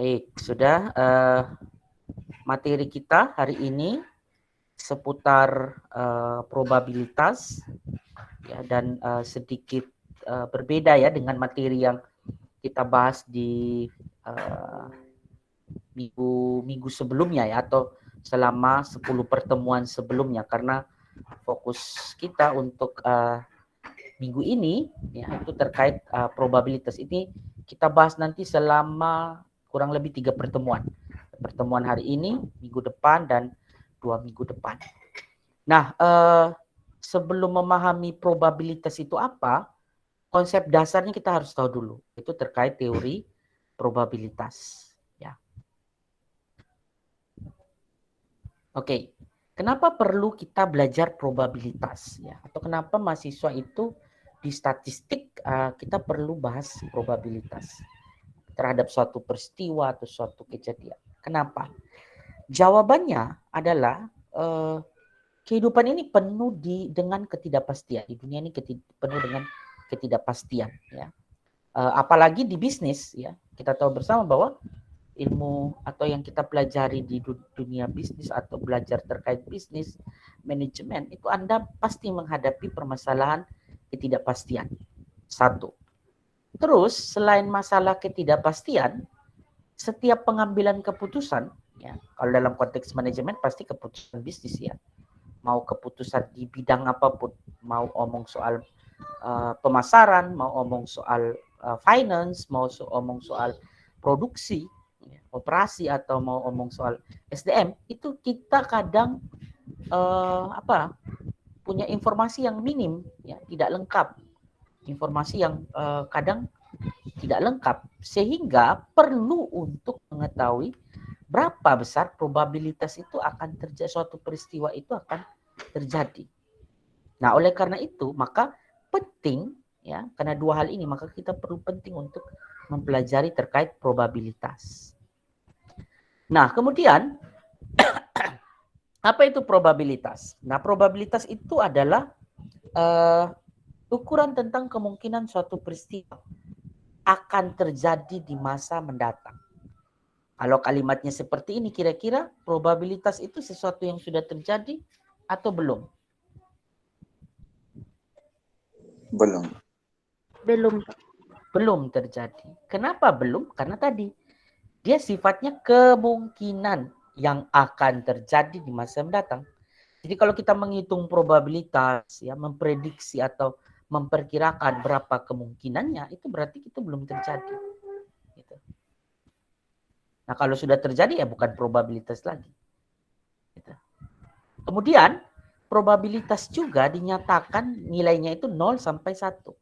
Baik, sudah materi kita hari ini seputar probabilitas ya, dan sedikit berbeda ya dengan materi yang kita bahas di minggu sebelumnya ya, atau selama 10 pertemuan sebelumnya, karena fokus kita untuk minggu ini ya itu terkait probabilitas. Ini kita bahas nanti selama kurang lebih 3 pertemuan. Pertemuan hari ini, minggu depan, dan 2 minggu depan. Nah, sebelum memahami probabilitas itu apa, konsep dasarnya kita harus tahu dulu. Itu terkait teori probabilitas. Ya. Oke, kenapa perlu kita belajar probabilitas? Ya, atau kenapa mahasiswa itu di statistik kita perlu bahas probabilitas terhadap suatu peristiwa atau suatu kejadian. Kenapa? Jawabannya adalah kehidupan ini penuh dengan ketidakpastian. Di dunia ini penuh dengan ketidakpastian. Ya. Apalagi di bisnis, ya, kita tahu bersama bahwa ilmu atau yang kita pelajari di dunia bisnis atau belajar terkait bisnis manajemen itu Anda pasti menghadapi permasalahan ketidakpastian. Satu. Terus selain masalah ketidakpastian, setiap pengambilan keputusan, ya, kalau dalam konteks manajemen pasti keputusan bisnis ya, mau keputusan di bidang apapun, mau omong soal pemasaran, mau omong soal finance, mau omong soal produksi, operasi, atau mau omong soal SDM, itu kita kadang punya informasi yang minim, ya, tidak lengkap, informasi yang kadang tidak lengkap, sehingga perlu untuk mengetahui berapa besar probabilitas itu akan terjadi, suatu peristiwa itu akan terjadi. Nah, oleh karena itu maka penting ya, karena dua hal ini maka kita perlu penting untuk mempelajari terkait probabilitas. Nah, kemudian apa itu probabilitas? Nah, probabilitas itu adalah ukuran tentang kemungkinan suatu peristiwa akan terjadi di masa mendatang. Kalau kalimatnya seperti ini, kira-kira probabilitas itu sesuatu yang sudah terjadi atau belum? Belum. Belum terjadi. Kenapa belum? Karena tadi dia sifatnya kemungkinan yang akan terjadi di masa mendatang. Jadi kalau kita menghitung probabilitas, ya, memprediksi atau memperkirakan berapa kemungkinannya, itu berarti itu belum terjadi. Gitu. Nah, kalau sudah terjadi ya bukan probabilitas lagi. Gitu. Kemudian probabilitas juga dinyatakan nilainya itu 0 sampai 1.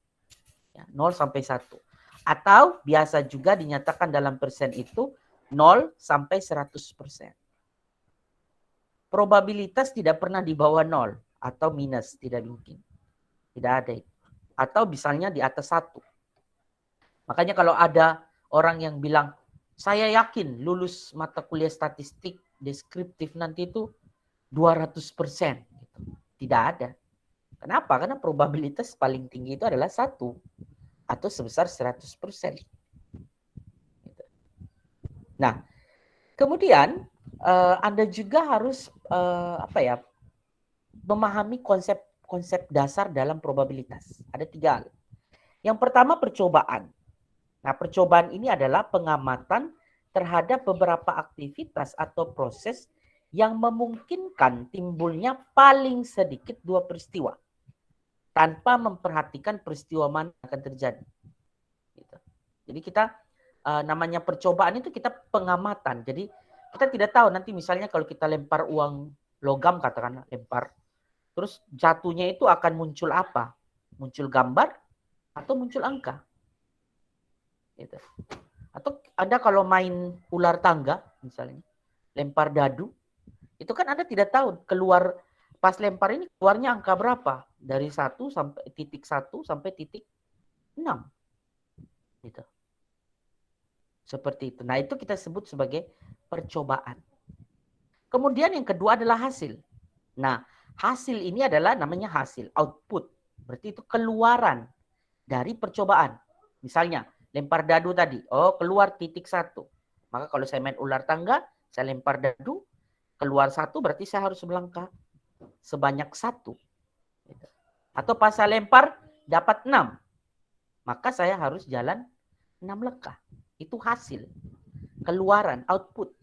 Ya, 0 sampai 1. Atau biasa juga dinyatakan dalam persen itu 0 sampai 100%. Probabilitas tidak pernah di bawah 0 atau minus, tidak mungkin. Tidak ada itu. Atau misalnya di atas 1. Makanya kalau ada orang yang bilang, saya yakin lulus mata kuliah statistik deskriptif nanti itu 200%. Gitu. Tidak ada. Kenapa? Karena probabilitas paling tinggi itu adalah 1 atau sebesar 100%. Gitu. Nah, kemudian Anda juga harus memahami konsep dasar dalam probabilitas. Ada 3 hal. Yang pertama percobaan. Nah, percobaan ini adalah pengamatan terhadap beberapa aktivitas atau proses yang memungkinkan timbulnya paling sedikit 2 peristiwa tanpa memperhatikan peristiwa mana yang akan terjadi. Gitu. Jadi kita namanya percobaan itu kita pengamatan. Jadi kita tidak tahu nanti misalnya kalau kita lempar uang logam, katakanlah lempar, terus jatuhnya itu akan muncul apa? Muncul gambar atau muncul angka? Gitu. Atau Anda kalau main ular tangga misalnya, lempar dadu, itu kan Anda tidak tahu keluar pas lempar ini keluarnya angka berapa? Dari 1 sampai titik 1 sampai titik 6. Gitu. Seperti itu. Nah, itu kita sebut sebagai percobaan. Kemudian yang kedua adalah hasil. Nah, hasil ini adalah namanya hasil, output. Berarti itu keluaran dari percobaan. Misalnya, lempar dadu tadi. Oh, keluar titik 1. Maka kalau saya main ular tangga, saya lempar dadu, keluar 1 berarti saya harus melangkah sebanyak 1. Atau pas saya lempar dapat 6, maka saya harus jalan 6 langkah. Itu hasil, keluaran, output.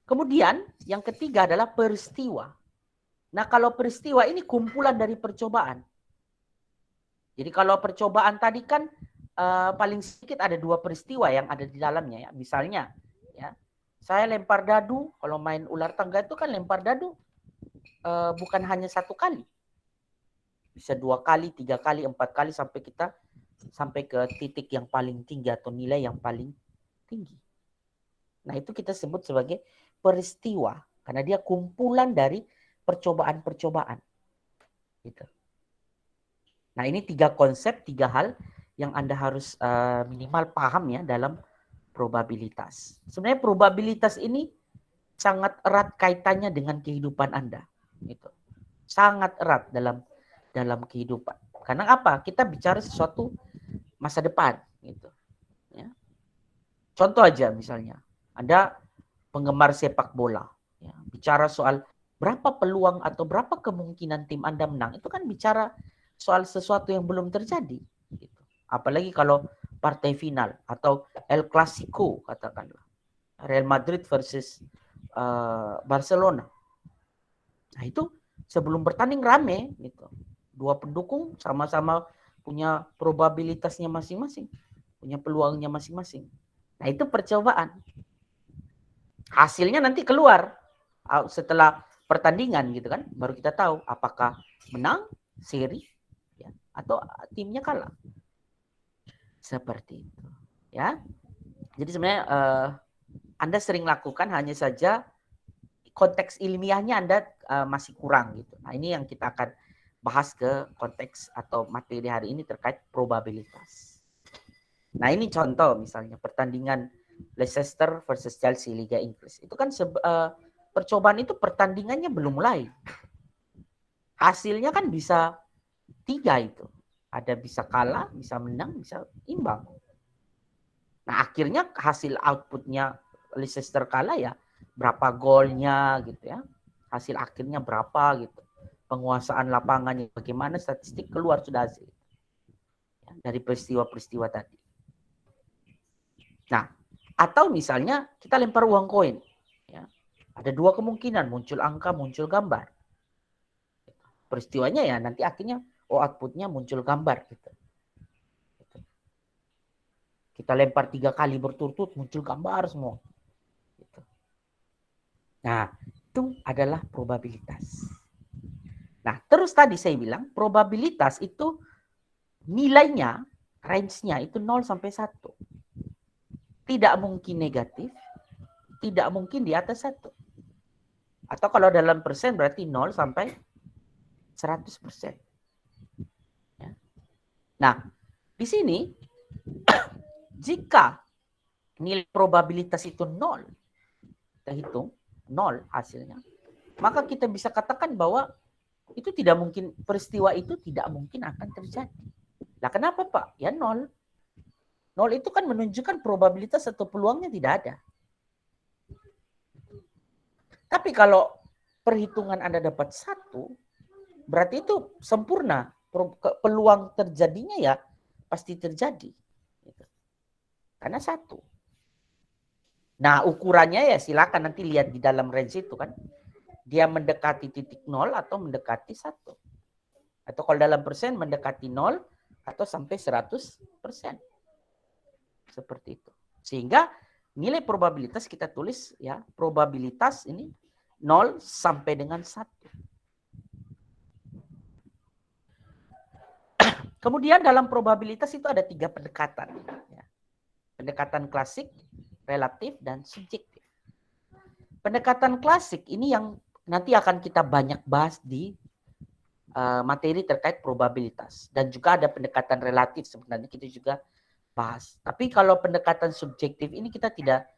Kemudian yang ketiga adalah peristiwa. Nah, kalau peristiwa ini kumpulan dari percobaan. Jadi kalau percobaan tadi kan paling sedikit ada 2 peristiwa yang ada di dalamnya ya. Misalnya ya, saya lempar dadu, kalau main ular tangga itu kan lempar dadu bukan hanya 1 kali. Bisa 2 kali, 3 kali, 4 kali sampai kita sampai ke titik yang paling tinggi atau nilai yang paling tinggi. Nah, itu kita sebut sebagai peristiwa karena dia kumpulan dari percobaan-percobaan. Gitu. Nah, ini 3 konsep, 3 hal yang Anda harus minimal paham ya dalam probabilitas. Sebenarnya probabilitas ini sangat erat kaitannya dengan kehidupan Anda. Gitu. Sangat erat dalam kehidupan. Karena apa? Kita bicara sesuatu masa depan. Gitu. Ya. Contoh aja misalnya, Anda penggemar sepak bola. Ya, bicara soal berapa peluang atau berapa kemungkinan tim Anda menang. Itu kan bicara soal sesuatu yang belum terjadi. Gitu. Apalagi kalau partai final atau El Clasico katakanlah. Real Madrid versus Barcelona. Nah itu sebelum bertanding rame gitu. 2 pendukung sama-sama punya probabilitasnya masing-masing. Punya peluangnya masing-masing. Nah itu percobaan. Hasilnya nanti keluar setelah pertandingan gitu kan, baru kita tahu apakah menang seri ya, atau timnya kalah. Seperti itu ya. Jadi sebenarnya Anda sering lakukan, hanya saja konteks ilmiahnya Anda masih kurang gitu. Nah ini yang kita akan bahas ke konteks atau materi hari ini terkait probabilitas. Nah ini contoh misalnya pertandingan Leicester versus Chelsea Liga Inggris. Itu kan percobaan itu pertandingannya belum mulai. Hasilnya kan bisa 3 itu. Ada bisa kalah, bisa menang, bisa imbang. Nah akhirnya hasil outputnya Leicester kalah ya berapa golnya gitu ya. Hasil akhirnya berapa gitu. Penguasaan lapangannya bagaimana, statistik keluar sudah hasil. Ya, dari peristiwa-peristiwa tadi. Nah, atau misalnya kita lempar uang koin. Ya. Ada 2 kemungkinan, muncul angka, muncul gambar. Peristiwanya ya nanti akhirnya outputnya muncul gambar. Gitu. Kita lempar 3 kali berturut-turut muncul gambar semua. Gitu. Nah, itu adalah probabilitas. Nah, terus tadi saya bilang probabilitas itu nilainya, range-nya itu 0 sampai 1. Tidak mungkin negatif, tidak mungkin di atas 1. Atau kalau dalam persen berarti 0 sampai 100%. Ya. Nah, di sini jika nilai probabilitas itu 0, kita hitung 0 hasilnya, maka kita bisa katakan bahwa itu tidak mungkin, peristiwa itu tidak mungkin akan terjadi. Nah, kenapa Pak? Ya 0. 0 itu kan menunjukkan probabilitas atau peluangnya tidak ada. Tapi kalau perhitungan Anda dapat 1, berarti itu sempurna. Peluang terjadinya ya pasti terjadi. Karena 1. Nah, ukurannya ya silakan nanti lihat di dalam range itu kan. Dia mendekati titik 0 atau mendekati 1. Atau kalau dalam persen mendekati 0 atau sampai 100%. Seperti itu. Sehingga nilai probabilitas kita tulis ya, probabilitas ini 0 sampai dengan 1. Kemudian dalam probabilitas itu ada 3 pendekatan. Ya. Pendekatan klasik, relatif, dan subjektif. Pendekatan klasik ini yang nanti akan kita banyak bahas di materi terkait probabilitas. Dan juga ada pendekatan relatif sebenarnya kita juga bahas. Tapi kalau pendekatan subjektif ini kita tidak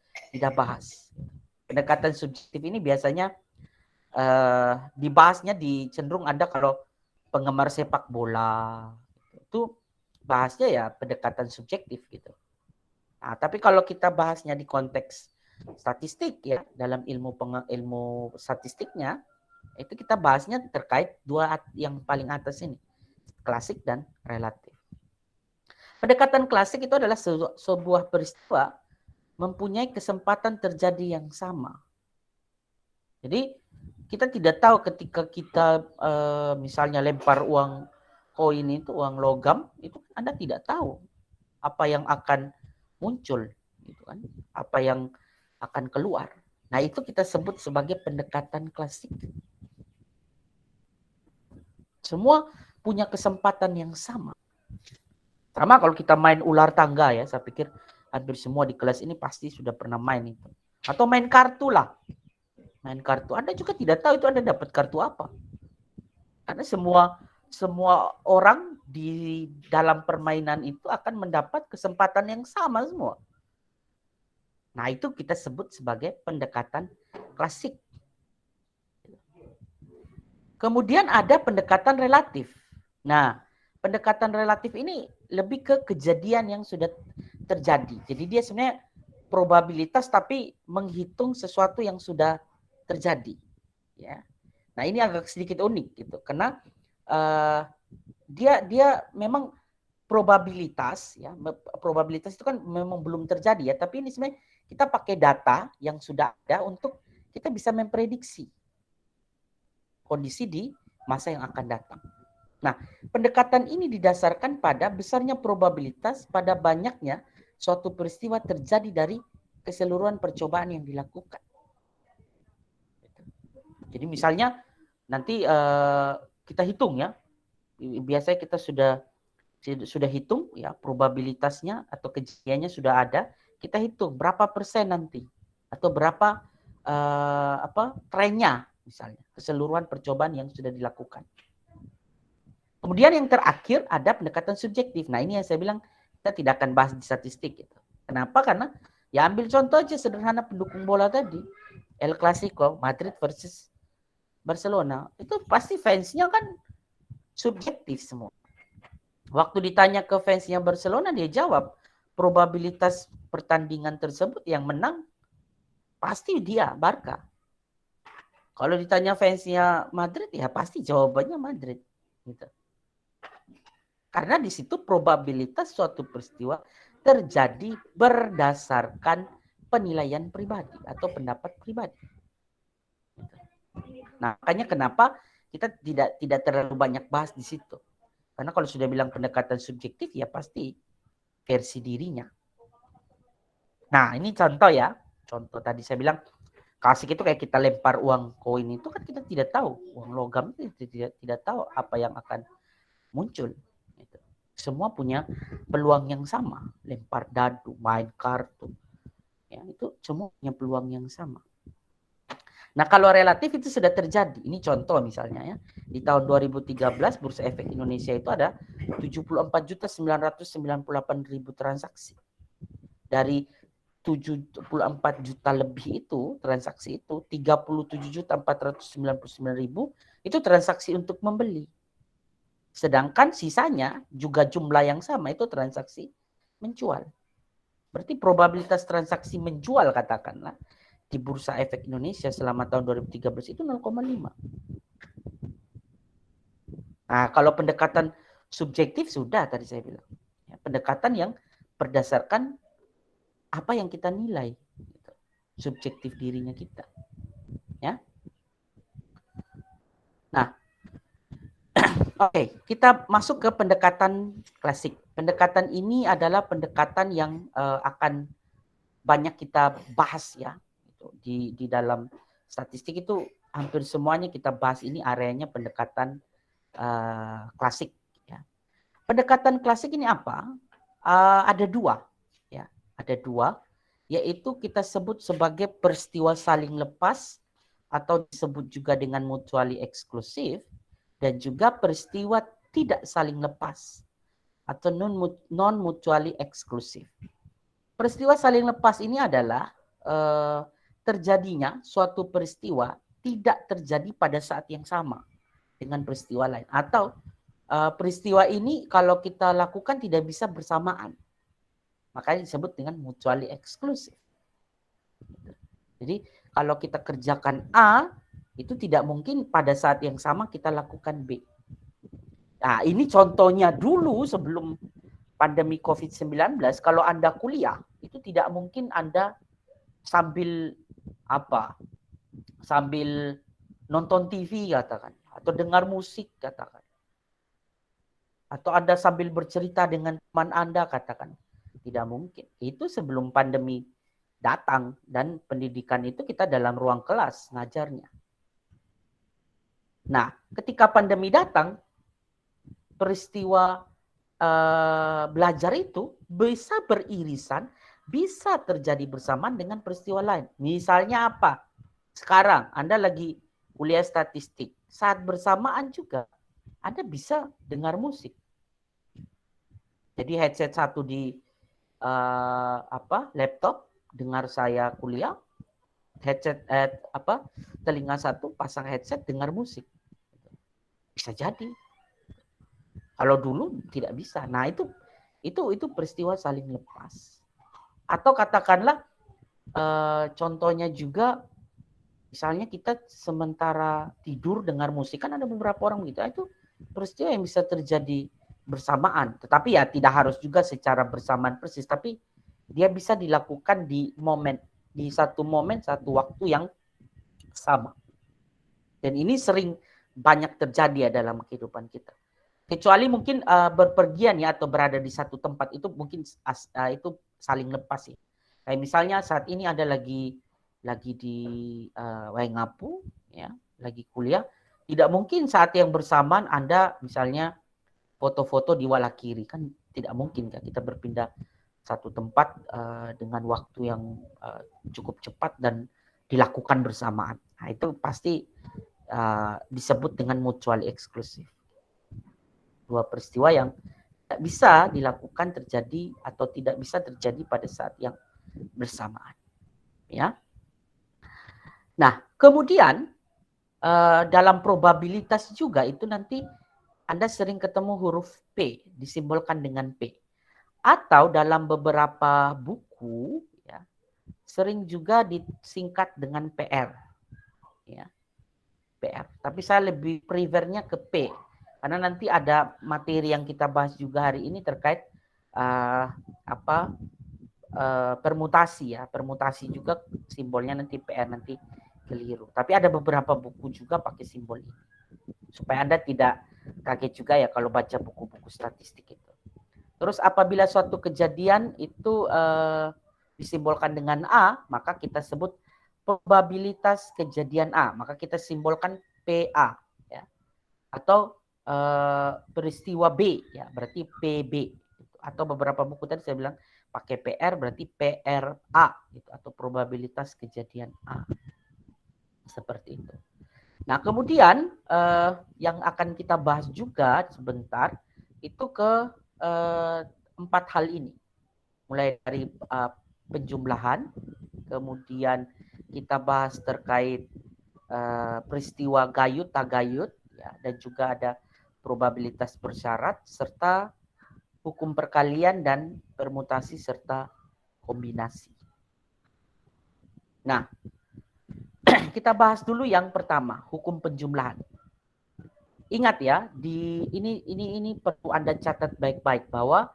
bahas. Pendekatan subjektif ini biasanya dibahasnya di cenderung Anda kalau penggemar sepak bola itu bahasnya ya pendekatan subjektif gitu. Nah, tapi kalau kita bahasnya di konteks statistik ya, dalam ilmu statistiknya, itu kita bahasnya terkait dua yang paling atas ini, klasik dan relatif. Pendekatan klasik itu adalah sebuah peristiwa mempunyai kesempatan terjadi yang sama. Jadi kita tidak tahu ketika kita misalnya lempar uang koin itu, uang logam, itu Anda tidak tahu apa yang akan muncul, gitu kan? Apa yang akan keluar. Nah, itu kita sebut sebagai pendekatan klasik. Semua punya kesempatan yang sama. Sama kalau kita main ular tangga ya, saya pikir hampir semua di kelas ini pasti sudah pernah main itu. Atau main kartu lah. Main kartu. Anda juga tidak tahu itu Anda dapat kartu apa. Karena semua orang di dalam permainan itu akan mendapat kesempatan yang sama semua. Nah, itu kita sebut sebagai pendekatan klasik. Kemudian ada pendekatan relatif. Nah, pendekatan relatif ini lebih ke kejadian yang sudah terjadi. Jadi dia sebenarnya probabilitas tapi menghitung sesuatu yang sudah terjadi. Ya. Nah, ini agak sedikit unik gitu. Karena dia memang probabilitas ya, probabilitas itu kan memang belum terjadi ya, tapi ini sebenarnya kita pakai data yang sudah ada untuk kita bisa memprediksi kondisi di masa yang akan datang. Nah, pendekatan ini didasarkan pada besarnya probabilitas pada banyaknya suatu peristiwa terjadi dari keseluruhan percobaan yang dilakukan. Jadi misalnya nanti kita hitung ya, biasanya kita sudah hitung ya probabilitasnya atau kejadiannya sudah ada, kita hitung berapa persen nanti atau berapa trennya misalnya keseluruhan percobaan yang sudah dilakukan. Kemudian yang terakhir ada pendekatan subjektif. Nah, ini yang saya bilang kita tidak akan bahas di statistik gitu. Kenapa? Karena ya ambil contoh aja sederhana pendukung bola tadi, El Clasico Madrid versus Barcelona, itu pasti fansnya kan subjektif semua. Waktu ditanya ke fansnya Barcelona, dia jawab probabilitas pertandingan tersebut yang menang pasti dia Barca. Kalau ditanya fansnya Madrid, ya pasti jawabannya Madrid. Gitu. Karena di situ probabilitas suatu peristiwa terjadi berdasarkan penilaian pribadi atau pendapat pribadi. Gitu. Nah, makanya kenapa kita tidak terlalu banyak bahas di situ. Karena kalau sudah bilang pendekatan subjektif, ya pasti versi dirinya. Nah, ini contoh ya. Contoh tadi saya bilang, klasik itu kayak kita lempar uang koin itu kan kita tidak tahu. Uang logam itu tidak tahu apa yang akan muncul. Semua punya peluang yang sama. Lempar dadu, main kartu. Ya, itu semua punya peluang yang sama. Nah, kalau relatif itu sudah terjadi. Ini contoh misalnya ya. Di tahun 2013 Bursa Efek Indonesia itu ada 74.998.000 transaksi. Dari 74 juta lebih itu transaksi itu 37.499.000 itu transaksi untuk membeli. Sedangkan sisanya juga jumlah yang sama itu transaksi menjual. Berarti probabilitas transaksi menjual katakanlah di Bursa Efek Indonesia selama tahun 2013 itu 0,5. Nah, kalau pendekatan subjektif sudah tadi saya bilang. Ya, pendekatan yang berdasarkan apa yang kita nilai. Gitu. Subjektif dirinya kita. Ya. Nah, oke, kita masuk ke pendekatan klasik. Pendekatan ini adalah pendekatan yang akan banyak kita bahas ya. Di dalam statistik itu hampir semuanya kita bahas ini areanya pendekatan klasik. Ya. Pendekatan klasik ini apa? Ada dua, ya. Ada dua, yaitu kita sebut sebagai peristiwa saling lepas atau disebut juga dengan mutually eksklusif dan juga peristiwa tidak saling lepas atau non mutually eksklusif. Peristiwa saling lepas ini adalah terjadinya suatu peristiwa tidak terjadi pada saat yang sama dengan peristiwa lain. Atau peristiwa ini kalau kita lakukan tidak bisa bersamaan. Makanya disebut dengan mutually exclusive. Jadi kalau kita kerjakan A, itu tidak mungkin pada saat yang sama kita lakukan B. Nah, ini contohnya dulu sebelum pandemi COVID-19, kalau Anda kuliah, itu tidak mungkin Anda sambil sambil nonton TV katakan, atau dengar musik katakan, atau Anda sambil bercerita dengan teman Anda katakan. Tidak mungkin. Itu sebelum pandemi datang, dan pendidikan itu kita dalam ruang kelas ngajarnya. Nah, ketika pandemi datang, peristiwa belajar itu bisa beririsan, bisa terjadi bersamaan dengan peristiwa lain. Misalnya apa? Sekarang Anda lagi kuliah statistik, saat bersamaan juga Anda bisa dengar musik. Jadi headset satu di laptop, dengar saya kuliah, headset telinga satu pasang headset dengar musik. Bisa jadi. Kalau dulu tidak bisa. Nah, itu peristiwa saling lepas. Atau katakanlah contohnya juga, misalnya kita sementara tidur dengar musik, kan ada beberapa orang gitu. Itu peristiwa yang bisa terjadi bersamaan. Tetapi ya tidak harus juga secara bersamaan persis, tapi dia bisa dilakukan di satu momen, satu waktu yang sama. Dan ini sering banyak terjadi ya dalam kehidupan kita. Kecuali mungkin berpergian ya, atau berada di satu tempat, itu mungkin itu saling lepas ya. Kayak misalnya saat ini ada lagi di Waingapu ya, lagi kuliah, tidak mungkin saat yang bersamaan Anda misalnya foto-foto di Walakiri, kan tidak mungkin kan, kita berpindah satu tempat dengan waktu yang cukup cepat dan dilakukan bersamaan. Nah, itu pasti disebut dengan mutually exclusive. Dua peristiwa yang tidak bisa dilakukan terjadi atau tidak bisa terjadi pada saat yang bersamaan. Ya. Nah, kemudian dalam probabilitas juga itu nanti Anda sering ketemu huruf P, disimbolkan dengan P. Atau dalam beberapa buku ya, sering juga disingkat dengan PR. Ya. PR. Tapi saya lebih prefernya ke P. Karena nanti ada materi yang kita bahas juga hari ini terkait permutasi ya. Permutasi juga simbolnya nanti PR, nanti keliru. Tapi ada beberapa buku juga pakai simbol ini. Supaya Anda tidak kaget juga ya kalau baca buku-buku statistik itu. Terus apabila suatu kejadian itu disimbolkan dengan A, maka kita sebut probabilitas kejadian A. Maka kita simbolkan PA. Ya. Atau peristiwa B, ya berarti PB. Atau beberapa buku tadi saya bilang pakai PR, berarti PRA. Gitu. Atau probabilitas kejadian A. Seperti itu. Nah, kemudian yang akan kita bahas juga sebentar itu ke 4 hal ini. Mulai dari penjumlahan, kemudian kita bahas terkait peristiwa gayut tagayut ya, dan juga ada probabilitas bersyarat serta hukum perkalian dan permutasi serta kombinasi. Nah, kita bahas dulu yang pertama, hukum penjumlahan. Ingat ya, ini perlu Anda catat baik-baik bahwa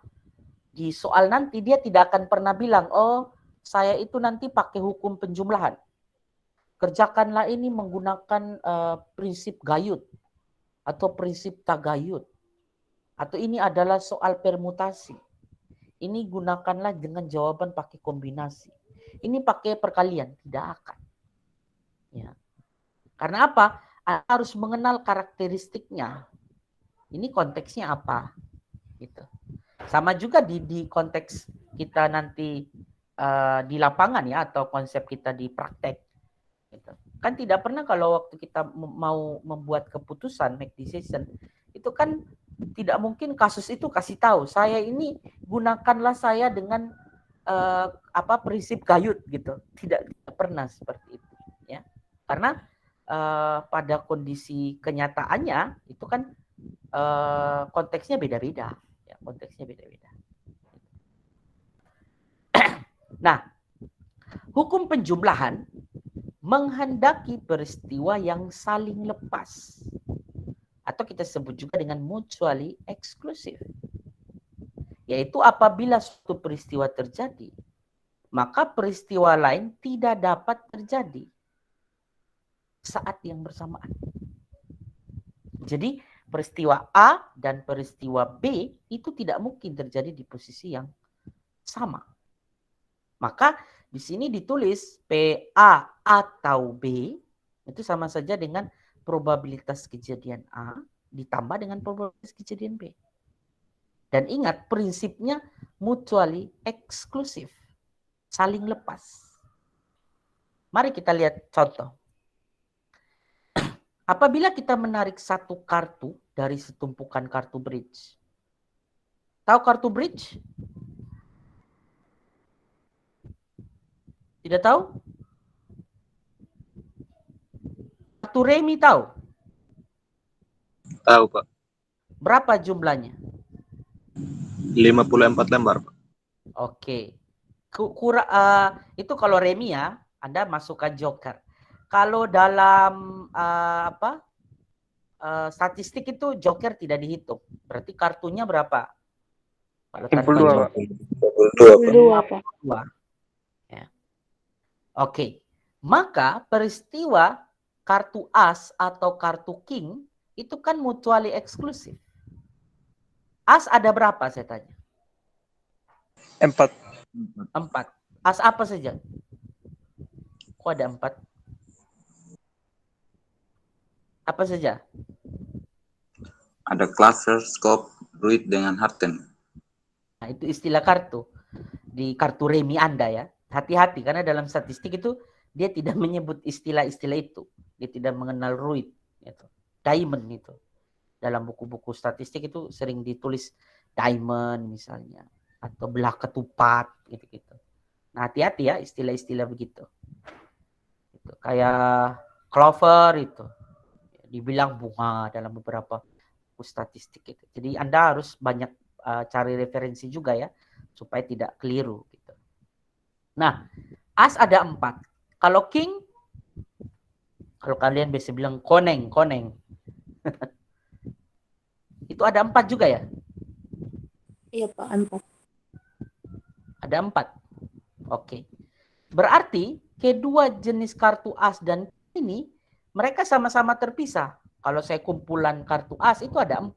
di soal nanti dia tidak akan pernah bilang, oh saya itu nanti pakai hukum penjumlahan. Kerjakanlah ini menggunakan prinsip gayut atau prinsip tagayut. Atau ini adalah soal permutasi. Ini gunakanlah dengan jawaban pakai kombinasi. Ini pakai perkalian, tidak akan. Ya. Karena apa? Harus mengenal karakteristiknya. Ini konteksnya apa? Gitu. Sama juga di konteks kita nanti di lapangan ya, atau konsep kita di praktek. Gitu. Kan tidak pernah kalau waktu kita mau membuat keputusan, make decision, itu kan tidak mungkin kasus itu kasih tahu, saya ini gunakanlah saya dengan prinsip gayut gitu. Tidak pernah seperti itu ya. Karena pada kondisi kenyataannya itu kan konteksnya beda-beda ya, konteksnya beda-beda. Nah, hukum penjumlahan menghendaki peristiwa yang saling lepas. Atau kita sebut juga dengan mutually exclusive. Yaitu apabila suatu peristiwa terjadi, maka peristiwa lain tidak dapat terjadi saat yang bersamaan. Jadi peristiwa A dan peristiwa B itu tidak mungkin terjadi di posisi yang sama. Maka di sini ditulis PA atau B itu sama saja dengan probabilitas kejadian A ditambah dengan probabilitas kejadian B. Dan ingat prinsipnya mutually exclusive, saling lepas. Mari kita lihat contoh. Apabila kita menarik satu kartu dari setumpukan kartu bridge. Tahu kartu bridge? Tidak tahu? Kartu remi tahu? Tahu, Pak. Berapa jumlahnya? 54 lembar, Pak. Oke. Itu kalau remi ya, Anda masukkan joker. Kalau dalam statistik itu joker tidak dihitung. Berarti kartunya berapa? Kalau tanpa 52, joker. Pak. 52. Ya. Oke. Maka peristiwa kartu as atau kartu king itu kan mutually eksklusif. As ada berapa saya tanya? 4. 4. As apa saja? Kok ada 4? Apa saja? Ada cluster, scope, druid dengan harten. Nah, itu istilah kartu. Di kartu remi Anda ya. Hati-hati karena dalam statistik itu dia tidak menyebut istilah-istilah itu. Dia tidak mengenal druid. Gitu. Diamond itu. Dalam buku-buku statistik itu sering ditulis diamond misalnya. Atau belah ketupat gitu-gitu. Nah, hati-hati ya istilah-istilah begitu. Gitu. Kayak clover itu. Dibilang bunga dalam beberapa buku statistik itu. Jadi Anda harus banyak cari referensi juga ya. Supaya tidak keliru. Gitu. Nah, as ada 4. Kalau king, kalau kalian biasa bilang koneng. Itu ada 4 juga ya? Iya Pak, 4. Ada 4. Oke. Berarti kedua jenis kartu as dan ini mereka sama-sama terpisah. Kalau saya kumpulan kartu as itu ada 4.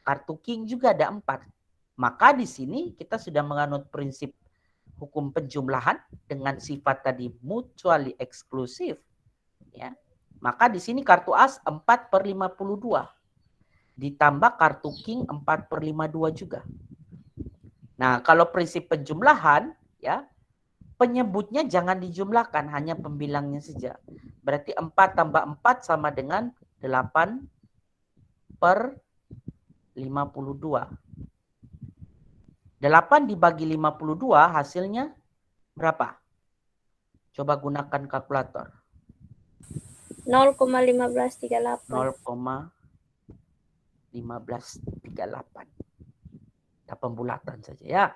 Kartu king juga ada 4. Maka di sini kita sudah menganut prinsip hukum penjumlahan dengan sifat tadi mutually exclusive. Ya. Maka di sini kartu as 4/52. Ditambah kartu king 4/52 juga. Nah, kalau prinsip penjumlahan, ya, penyebutnya jangan dijumlahkan, hanya pembilangnya saja. Berarti 4 tambah 4 sama dengan 8/52. 8 dibagi 52 hasilnya berapa? Coba gunakan kalkulator. 0,1538. 0,1538. Kita pembulatan saja ya.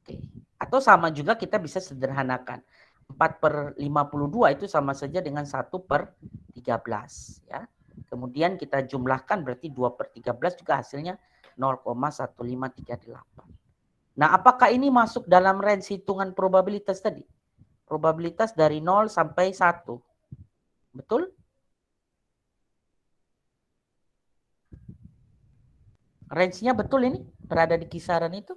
Oke. Atau sama juga kita bisa sederhanakan. 4/52 itu sama saja dengan 1/13 ya. Kemudian kita jumlahkan berarti 2/13 juga hasilnya 0,1538. Nah, apakah ini masuk dalam range hitungan probabilitas tadi? Probabilitas dari 0 sampai 1. Betul? Range-nya betul ini? Berada di kisaran itu?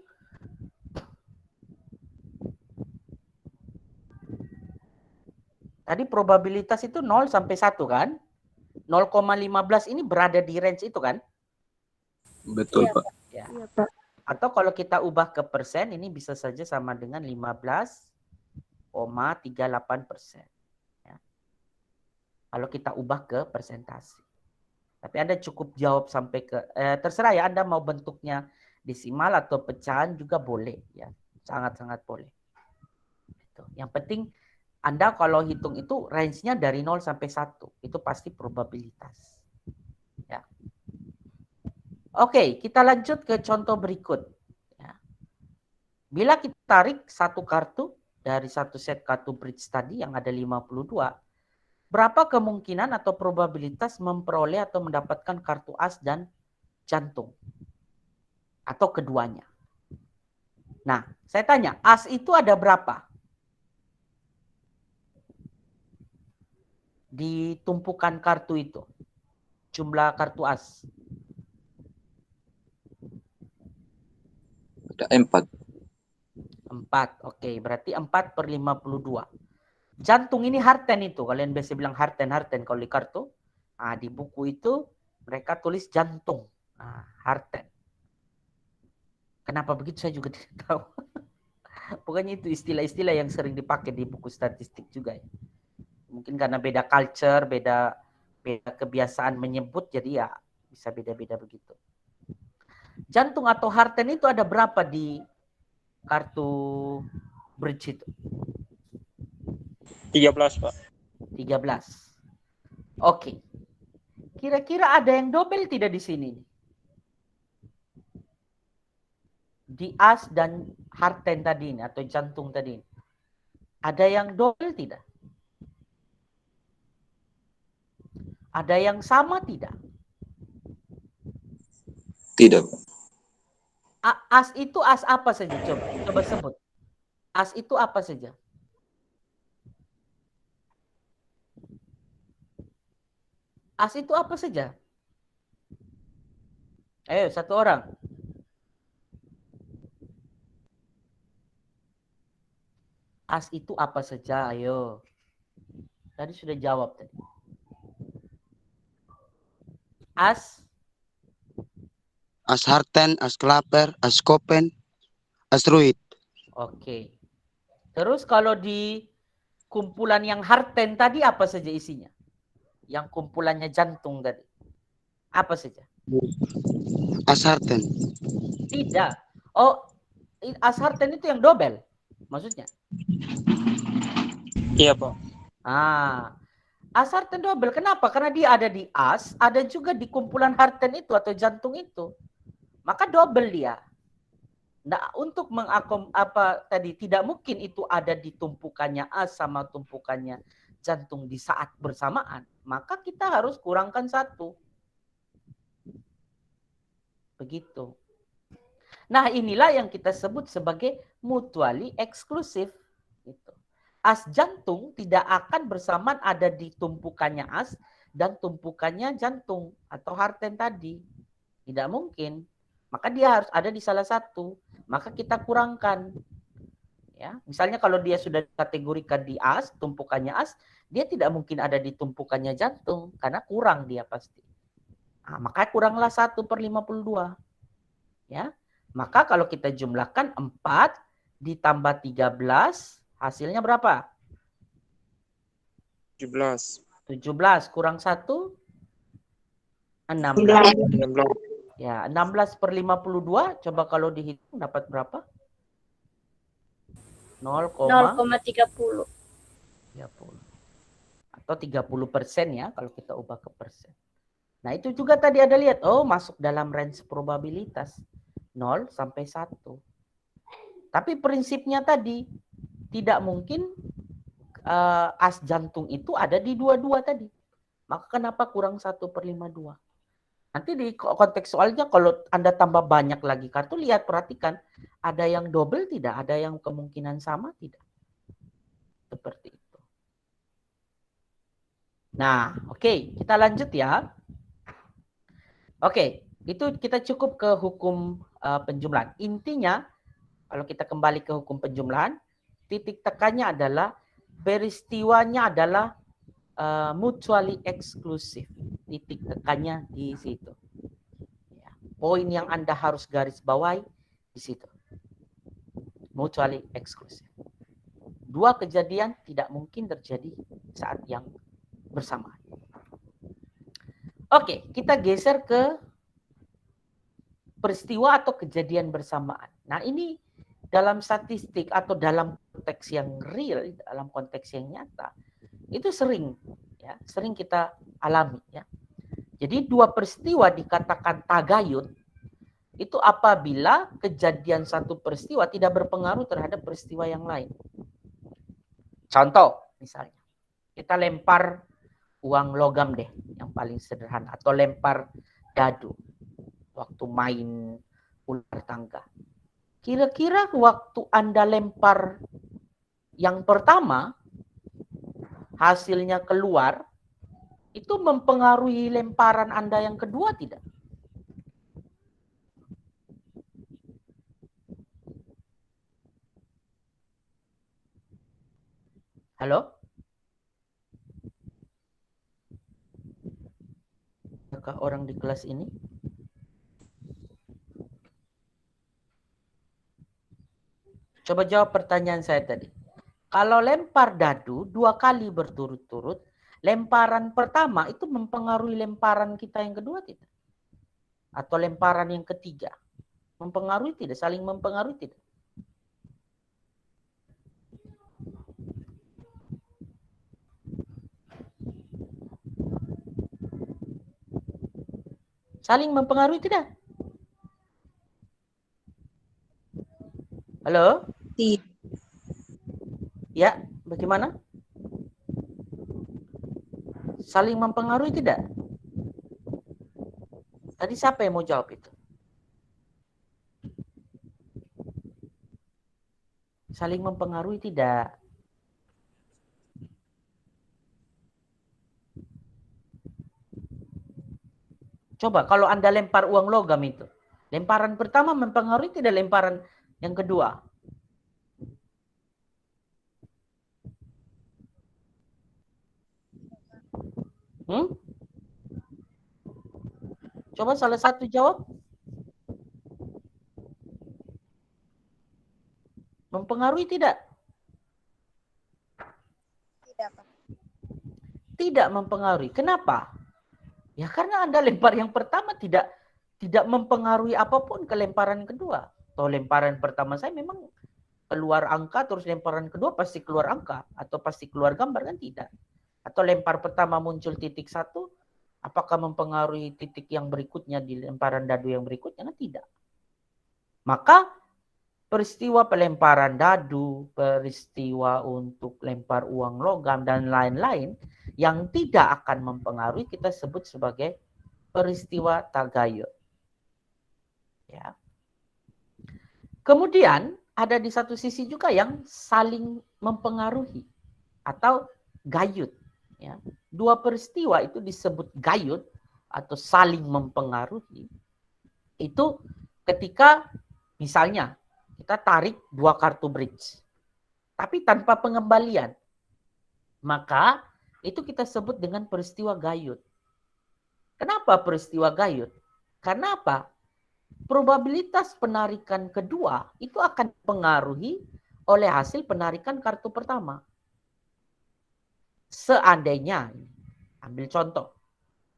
Tadi probabilitas itu 0 sampai 1 kan? 0,15 ini berada di range itu kan? Betul, Iya, Pak. Ya. Iya Pak. Atau kalau kita ubah ke persen, ini bisa saja sama dengan 15,38%. Ya. Kalau kita ubah ke persentase. Tapi Anda cukup jawab sampai ke, terserah ya, Anda mau bentuknya desimal atau pecahan juga boleh. Ya, sangat-sangat boleh. Gitu. Yang penting Anda kalau hitung itu range-nya dari 0 sampai 1. Itu pasti probabilitas. Ya. Oke, kita lanjut ke contoh berikut. Ya. Bila kita tarik satu kartu dari satu set kartu bridge tadi yang ada 52, berapa kemungkinan atau probabilitas memperoleh atau mendapatkan kartu as dan jantung? Atau keduanya. Nah, saya tanya, as itu ada berapa? Di tumpukan kartu itu. Jumlah kartu as. Ada 4. 4. Oke, berarti 4 per 52. Jantung ini harten itu. Kalian biasa bilang harten kalau di kartu. Nah, di buku itu mereka tulis jantung. Nah, harten. Kenapa begitu saya juga tidak tahu. Pokoknya itu istilah-istilah yang sering dipakai di buku statistik juga ya. Mungkin karena beda culture, beda kebiasaan menyebut, jadi ya bisa beda-beda begitu. Jantung atau harten itu ada berapa di kartu bridge itu? 13, Pak. 13. Oke. Kira-kira ada yang double tidak di sini? Di as dan harten tadi ini, atau jantung tadi ini. Ada yang double tidak? Ada yang sama tidak? Tidak, Pak. As itu as apa saja? Coba sebut. As itu apa saja? As itu apa saja? Ayo, satu orang. As itu apa saja? Ayo. Tadi sudah jawab tadi. As harten, as klaper, as kopen, as ruit. Oke. Terus kalau di kumpulan yang harten tadi apa saja isinya? Yang kumpulannya jantung tadi. Apa saja? As harten. Tidak. Oh, as harten itu yang double. Maksudnya? Iya, Pak. As harten double. Kenapa? Karena dia ada di as, ada juga di kumpulan harten itu atau jantung itu. Maka double dia. Nah, untuk tidak mungkin itu ada di tumpukannya as sama tumpukannya jantung di saat bersamaan. Maka kita harus kurangkan 1. Begitu. Nah, inilah yang kita sebut sebagai mutually exclusive. Gitu. As jantung tidak akan bersamaan ada di tumpukannya as dan tumpukannya jantung atau harten tadi. Tidak mungkin. Maka dia harus ada di salah satu. Maka kita kurangkan. Ya, misalnya kalau dia sudah dikategorikan di as, tumpukannya as, dia tidak mungkin ada di tumpukannya jantung karena kurang dia pasti. Nah, maka kuranglah 1 per 52. Ya. Maka kalau kita jumlahkan 4 ditambah 13, hasilnya berapa? 17. 17 kurang 1, 16. 16. Ya, 16 per 52, coba kalau dihitung dapat berapa? 0,30. 30. Atau 30% ya, kalau kita ubah ke persen. Nah, itu juga tadi ada lihat, oh masuk dalam range probabilitas 0 sampai 1. Tapi prinsipnya tadi, tidak mungkin as jantung itu ada di 22 tadi. Maka kenapa kurang 1 per 52? Nanti di konteks soalnya kalau Anda tambah banyak lagi kartu, lihat, perhatikan. Ada yang double tidak? Ada yang kemungkinan sama tidak? Seperti itu. Nah, oke, kita lanjut ya. Oke, itu kita cukup ke hukum penjumlahan. Intinya, kalau kita kembali ke hukum penjumlahan, titik tekannya adalah peristiwanya adalah mutually exclusive. Titik tekannya di situ. Ya. Poin yang Anda harus garis bawahi di situ. Mutually exclusive. 2 kejadian tidak mungkin terjadi saat yang bersamaan. Oke, kita geser ke peristiwa atau kejadian bersamaan. Nah, ini dalam statistik atau dalam konteks yang real, dalam konteks yang nyata, itu sering kita alami ya. Jadi 2 peristiwa dikatakan tagayun itu apabila kejadian satu peristiwa tidak berpengaruh terhadap peristiwa yang lain. Contoh, misalnya, kita lempar uang logam deh, yang paling sederhana, atau lempar dadu waktu main ular tangga. Kira-kira waktu Anda lempar yang pertama, hasilnya keluar, itu mempengaruhi lemparan Anda yang kedua tidak? Halo? Apakah orang di kelas ini? Coba jawab pertanyaan saya tadi. Kalau lempar dadu 2 kali berturut-turut, lemparan pertama itu mempengaruhi lemparan kita yang kedua tidak? Atau lemparan yang ketiga? Mempengaruhi tidak? Saling mempengaruhi tidak? Saling mempengaruhi tidak? Halo? Tidak. Ya, bagaimana? Saling mempengaruhi tidak? Tadi siapa yang mau jawab itu? Saling mempengaruhi tidak? Coba kalau Anda lempar uang logam itu, lemparan pertama mempengaruhi tidak lemparan yang kedua? Coba salah satu jawab. Mempengaruhi tidak? Tidak, Pak. Tidak mempengaruhi. Kenapa? Ya karena Anda lempar yang pertama tidak mempengaruhi apapun ke lemparan kedua. Atau lemparan pertama saya memang keluar angka, terus lemparan kedua pasti keluar angka. Atau pasti keluar gambar, kan tidak. Atau lempar pertama muncul titik 1, apakah mempengaruhi titik yang berikutnya di lemparan dadu yang berikutnya? Kan tidak. Maka peristiwa pelemparan dadu, peristiwa untuk lempar uang logam, dan lain-lain yang tidak akan mempengaruhi kita sebut sebagai peristiwa tagayur. Ya. Kemudian ada di satu sisi juga yang saling mempengaruhi atau gayut. Ya. 2 peristiwa itu disebut gayut atau saling mempengaruhi. Itu ketika misalnya kita tarik 2 kartu bridge, tapi tanpa pengembalian. Maka itu kita sebut dengan peristiwa gayut. Kenapa peristiwa gayut? Karena apa? Probabilitas penarikan kedua itu akan dipengaruhi oleh hasil penarikan kartu pertama. Seandainya, ambil contoh,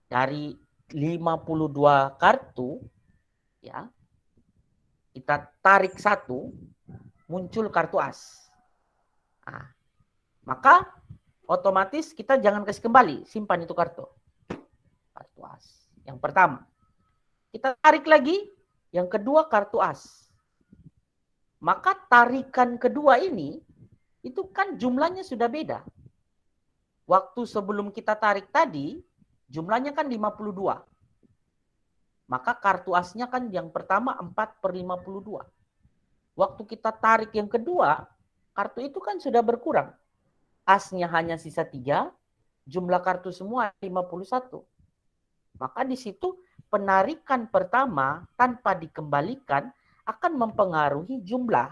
dari 52 kartu, ya, kita tarik 1, muncul kartu as. Nah, maka otomatis kita jangan kasih kembali, simpan itu kartu. Kartu as. Yang pertama. Kita tarik lagi, yang kedua kartu as. Maka tarikan kedua ini, itu kan jumlahnya sudah beda. Waktu sebelum kita tarik tadi, jumlahnya kan 52. Maka kartu asnya kan yang pertama 4/52. Waktu kita tarik yang kedua, kartu itu kan sudah berkurang. Asnya hanya sisa 3, jumlah kartu semua 51. Maka di situ penarikan pertama tanpa dikembalikan akan mempengaruhi jumlah.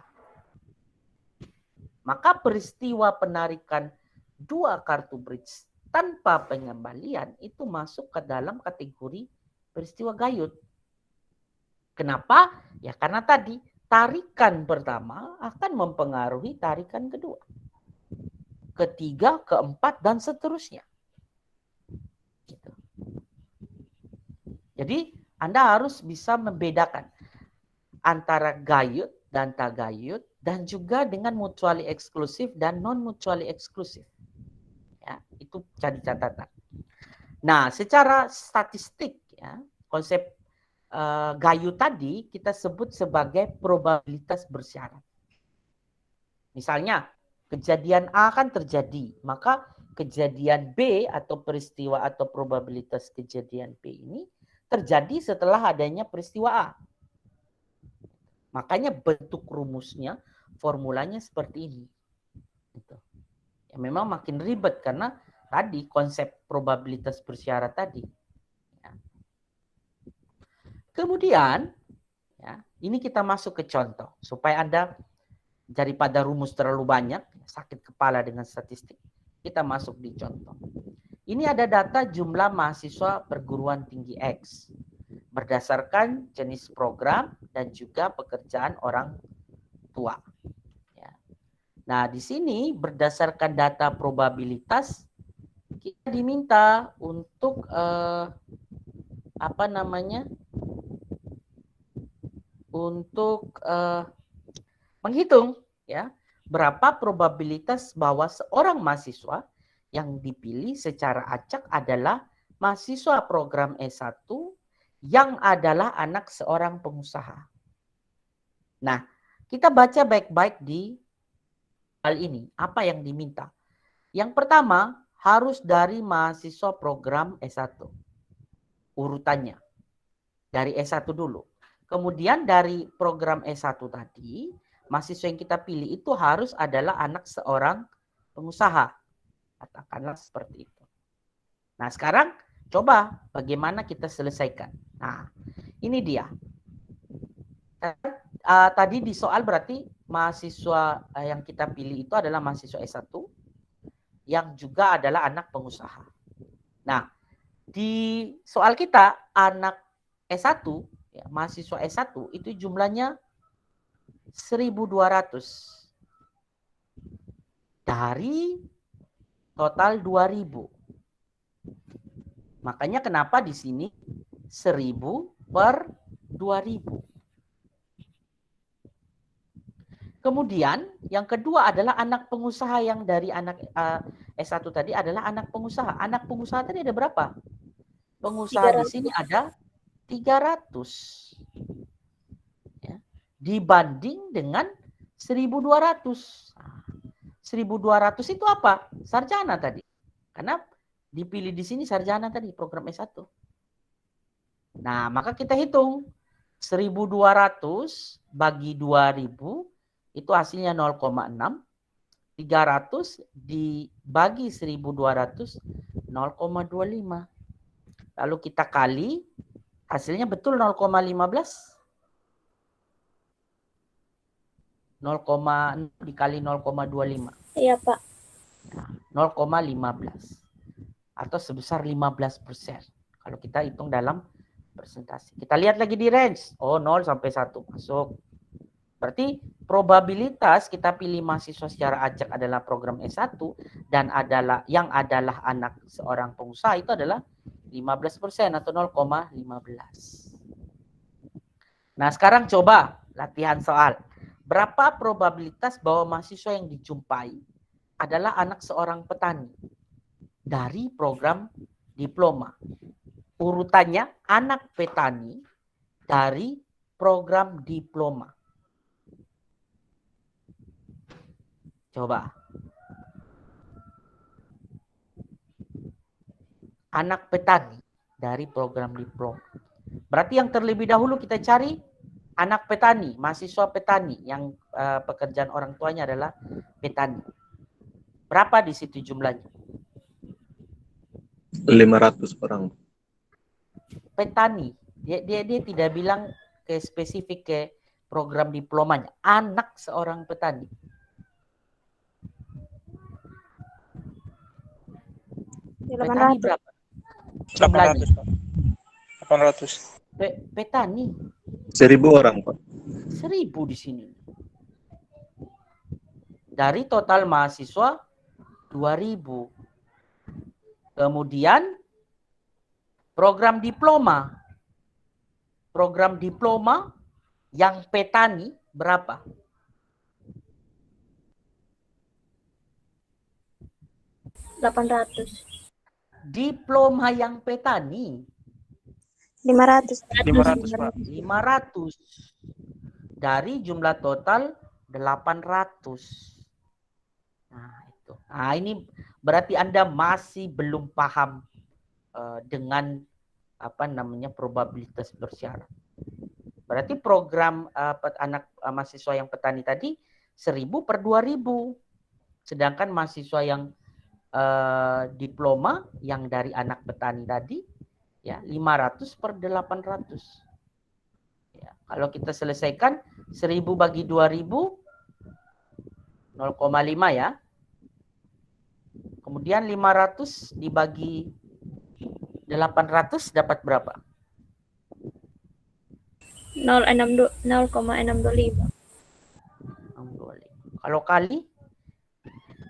Maka peristiwa penarikan 2 kartu bridge tanpa pengembalian itu masuk ke dalam kategori peristiwa gayut. Kenapa? Ya karena tadi tarikan pertama akan mempengaruhi tarikan kedua, ketiga, keempat, dan seterusnya. Gitu. Jadi Anda harus bisa membedakan antara gayut dan tagayut, dan juga dengan mutually eksklusif dan non mutually eksklusif. Ya, itu jadi catatan. Nah, secara statistik, ya, konsep Gayu tadi kita sebut sebagai probabilitas bersyarat. Misalnya, kejadian A kan terjadi, maka kejadian B atau peristiwa atau probabilitas kejadian B ini terjadi setelah adanya peristiwa A. Makanya bentuk rumusnya, formulanya seperti ini. Gitu. Ya, memang makin ribet karena tadi konsep probabilitas bersyarat tadi. Ya. Kemudian, ya, ini kita masuk ke contoh supaya Anda daripada rumus terlalu banyak, sakit kepala dengan statistik, kita masuk di contoh. Ini ada data jumlah mahasiswa perguruan tinggi X berdasarkan jenis program dan juga pekerjaan orang tua. Ya. Nah, di sini berdasarkan data probabilitas kita diminta untuk untuk menghitung ya berapa probabilitas bahwa seorang mahasiswa yang dipilih secara acak adalah mahasiswa program S1 yang adalah anak seorang pengusaha. Nah, kita baca baik-baik di hal ini. Apa yang diminta? Yang pertama, harus dari mahasiswa program S1. Urutannya. Dari S1 dulu. Kemudian dari program S1 tadi, mahasiswa yang kita pilih itu harus adalah anak seorang pengusaha. Katakanlah seperti itu. Nah, sekarang coba bagaimana kita selesaikan. Nah, ini dia. Tadi di soal berarti mahasiswa yang kita pilih itu adalah mahasiswa S1 yang juga adalah anak pengusaha. Nah, di soal kita anak S1, ya, mahasiswa S1 itu jumlahnya 1.200 dari total 2.000. Makanya kenapa di sini 1.000 per 2.000. Kemudian yang kedua adalah anak pengusaha yang dari anak S1 tadi adalah anak pengusaha. Anak pengusaha tadi ada berapa? Pengusaha 300. Di sini ada 300. Ya. Dibanding dengan 1.200. 1.200 itu apa? Sarjana tadi. Karena dipilih di sini sarjana tadi, program S1. Nah, maka kita hitung. 1.200 bagi 2.000 itu hasilnya 0,6. 300 dibagi 1.200, 0,25. Lalu kita kali, hasilnya betul 0,15. 0, dikali 0,25. Iya, Pak. Nah, 0,15. Atau sebesar 15%. Kalau kita hitung dalam persentase. Kita lihat lagi di range. Oh, 0 sampai 1 masuk. Berarti probabilitas kita pilih mahasiswa secara acak adalah program S1 dan yang adalah anak seorang pengusaha itu adalah 15% atau 0,15. Nah, sekarang coba latihan soal. Berapa probabilitas bahwa mahasiswa yang dijumpai adalah anak seorang petani dari program diploma? Urutannya anak petani dari program diploma. Coba. Anak petani dari program diploma. Berarti yang terlebih dahulu kita cari anak petani, mahasiswa petani yang pekerjaan orang tuanya adalah petani. Berapa di situ jumlahnya? 500 orang. Petani. Dia tidak bilang ke spesifik ke program diplomanya. Anak seorang petani. Petani berapa? 800, Pak. 800. Petani. 1.000 orang, Pak. 1.000 di sini. Dari total mahasiswa 2.000. Kemudian program diploma. Program diploma yang petani berapa? $800. Diploma yang petani 500. 500, Pak. 500 dari jumlah total 800. Nah, itu. Nah, ini berarti Anda masih belum paham dengan probabilitas bersyarat. Berarti program anak mahasiswa yang petani tadi 1000 per 2000. Sedangkan mahasiswa yang diploma yang dari anak petani tadi ya 500 per 800. Ya, kalau kita selesaikan 1000 bagi 2000 0,5 ya. Kemudian 500 dibagi 800 dapat berapa? 0,625. Kalau kali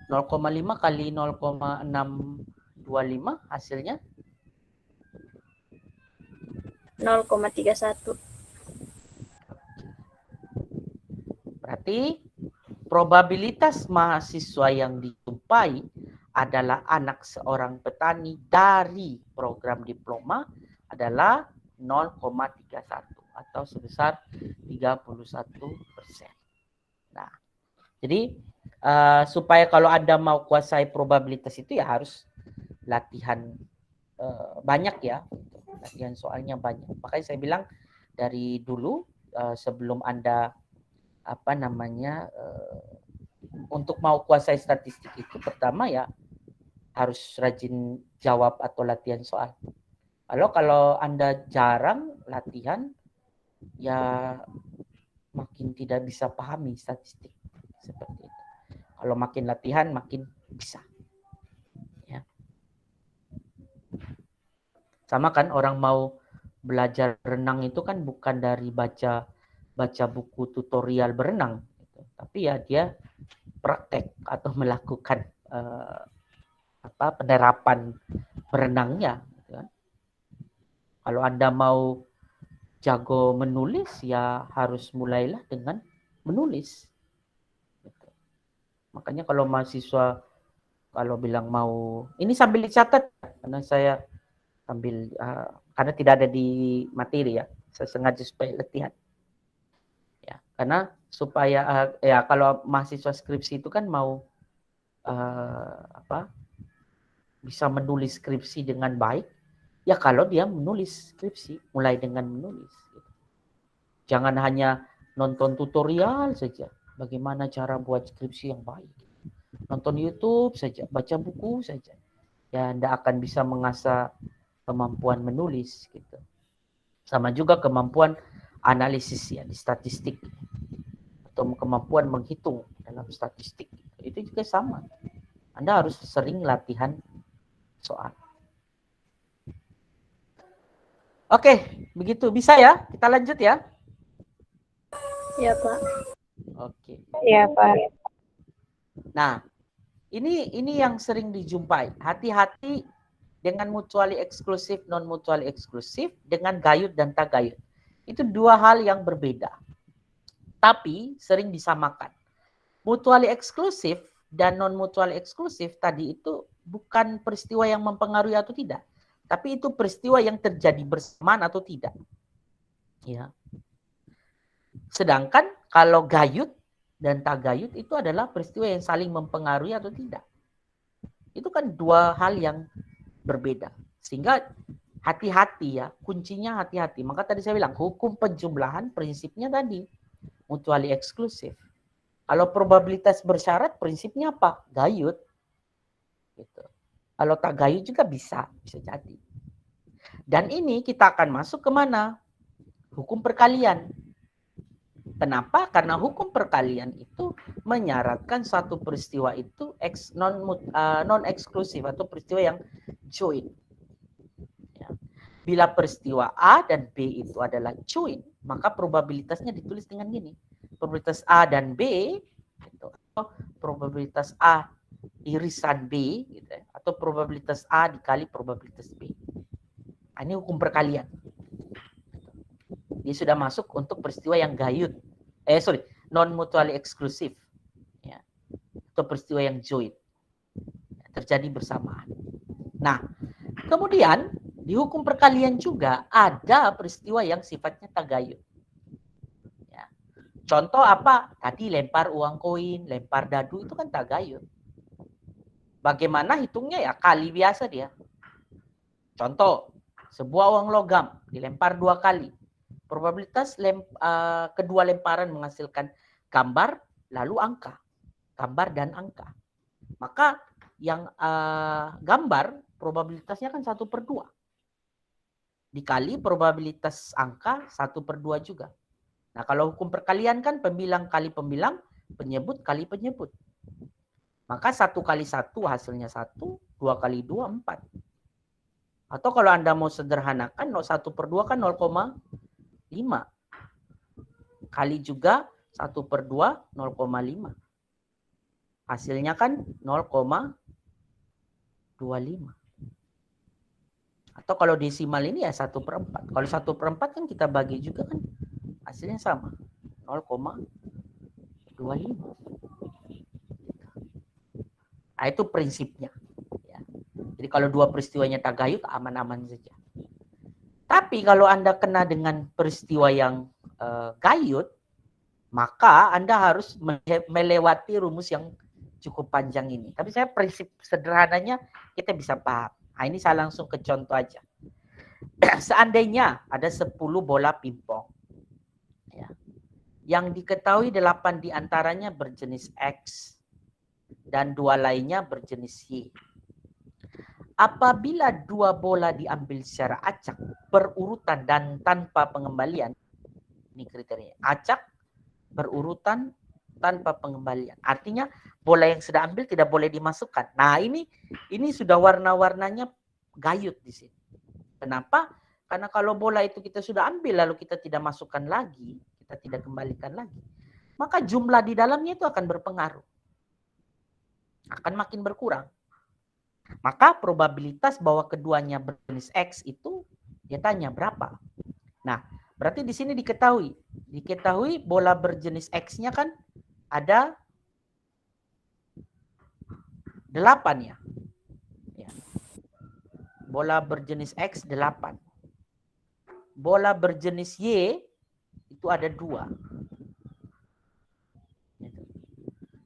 0,5 kali 0,625 hasilnya 0,31. berarti probabilitas mahasiswa yang dijumpai adalah anak seorang petani dari program diploma adalah 0,31 atau sebesar 31%. Nah, jadi supaya kalau Anda mau kuasai probabilitas itu ya harus latihan banyak ya. Latihan soalnya banyak. Makanya saya bilang dari dulu sebelum Anda untuk mau kuasai statistik itu pertama ya harus rajin jawab atau latihan soal. Kalau Anda jarang latihan ya makin tidak bisa pahami statistik seperti itu. Kalau makin latihan makin bisa. Ya. Sama kan orang mau belajar renang itu kan bukan dari baca buku tutorial berenang, gitu. Tapi ya dia praktek atau melakukan penerapan berenangnya. Gitu kan. Kalau Anda mau jago menulis ya harus mulailah dengan menulis. Gitu. Makanya kalau mahasiswa kalau bilang mau ini sambil dicatat karena saya sambil karena tidak ada di materi ya, saya sengaja supaya latihan. Ya, karena supaya ya kalau mahasiswa skripsi itu kan mau bisa menulis skripsi dengan baik, ya kalau dia menulis skripsi, mulai dengan menulis. Gitu. Jangan hanya nonton tutorial saja, bagaimana cara buat skripsi yang baik. Nonton YouTube saja, baca buku saja, ya Anda akan bisa mengasah kemampuan menulis. Gitu. Sama juga kemampuan analisis ya di statistik atau kemampuan menghitung dalam statistik. Itu juga sama. Anda harus sering latihan soal. Oke, begitu. Bisa ya? Kita lanjut ya? Ya, Pak. Oke. Iya, Pak. Nah, ini yang sering dijumpai. Hati-hati dengan mutually eksklusif, non mutually eksklusif, dengan gayut dan tak gayut. Itu dua hal yang berbeda. Tapi sering disamakan. Mutually eksklusif dan non mutually eksklusif tadi itu bukan peristiwa yang mempengaruhi atau tidak, tapi itu peristiwa yang terjadi bersamaan atau tidak. Ya. Sedangkan kalau gayut dan tak gayut itu adalah peristiwa yang saling mempengaruhi atau tidak. Itu kan dua hal yang berbeda. Sehingga hati-hati ya, kuncinya hati-hati. Maka tadi saya bilang hukum penjumlahan prinsipnya tadi mutually eksklusif. Kalau probabilitas bersyarat prinsipnya apa? Gayut. Gitu. Kalau tak gayut juga bisa jadi. Dan ini kita akan masuk ke mana? Hukum perkalian. Kenapa? Karena hukum perkalian itu menyaratkan satu peristiwa itu non eksklusif atau peristiwa yang joint. Ya. Bila peristiwa A dan B itu adalah joint, maka probabilitasnya ditulis dengan gini. Probabilitas A dan B, gitu. Atau probabilitas A irisan B, gitu, atau probabilitas A dikali probabilitas B. Nah, ini hukum perkalian. Dia sudah masuk untuk peristiwa yang gayut. Non mutually eksklusif. Ya. Atau peristiwa yang joint. Terjadi bersamaan. Nah, kemudian Di hukum perkalian juga ada peristiwa yang sifatnya tagayud. Ya. Contoh apa? Tadi lempar uang koin, lempar dadu itu kan tagayud. Bagaimana hitungnya ya? Kali biasa dia. Contoh, sebuah uang logam dilempar 2 kali. Probabilitas kedua lemparan menghasilkan gambar lalu angka. Gambar dan angka. Maka yang gambar probabilitasnya kan 1/2. Dikali probabilitas angka 1/2 juga. Nah, kalau hukum perkalian kan pembilang kali pembilang, penyebut kali penyebut. Maka 1 kali 1 hasilnya 1, 2 kali 2, 4. Atau kalau Anda mau sederhanakan, 1/2 kan 0,5. Kali juga 1/2, 0,5. Hasilnya kan 0,25. Atau kalau desimal ini ya 1/4. Kalau 1/4 kan kita bagi juga kan hasilnya sama. 0,25. Nah, itu prinsipnya. Ya. Jadi kalau dua peristiwanya tagayud, aman-aman saja. Tapi kalau Anda kena dengan peristiwa yang gayud, maka Anda harus melewati rumus yang cukup panjang ini. Tapi saya prinsip sederhananya kita bisa paham. Nah, ini saya langsung ke contoh aja. Seandainya ada 10 bola pingpong. Ya. Yang diketahui 8 diantaranya berjenis X dan 2 lainnya berjenis Y. Apabila 2 bola diambil secara acak, berurutan dan tanpa pengembalian, ini kriterianya, acak, berurutan, tanpa pengembalian. Artinya bola yang sudah ambil tidak boleh dimasukkan. Nah, ini sudah warna-warnanya gayut di sini. Kenapa? Karena kalau bola itu kita sudah ambil lalu kita tidak masukkan lagi, kita tidak kembalikan lagi, maka jumlah di dalamnya itu akan berpengaruh. Akan makin berkurang. Maka probabilitas bahwa keduanya berjenis X itu dia tanya berapa. Nah, berarti di sini diketahui bola berjenis X-nya kan ada 8 ya. Bola berjenis X 8. Bola berjenis Y itu ada 2.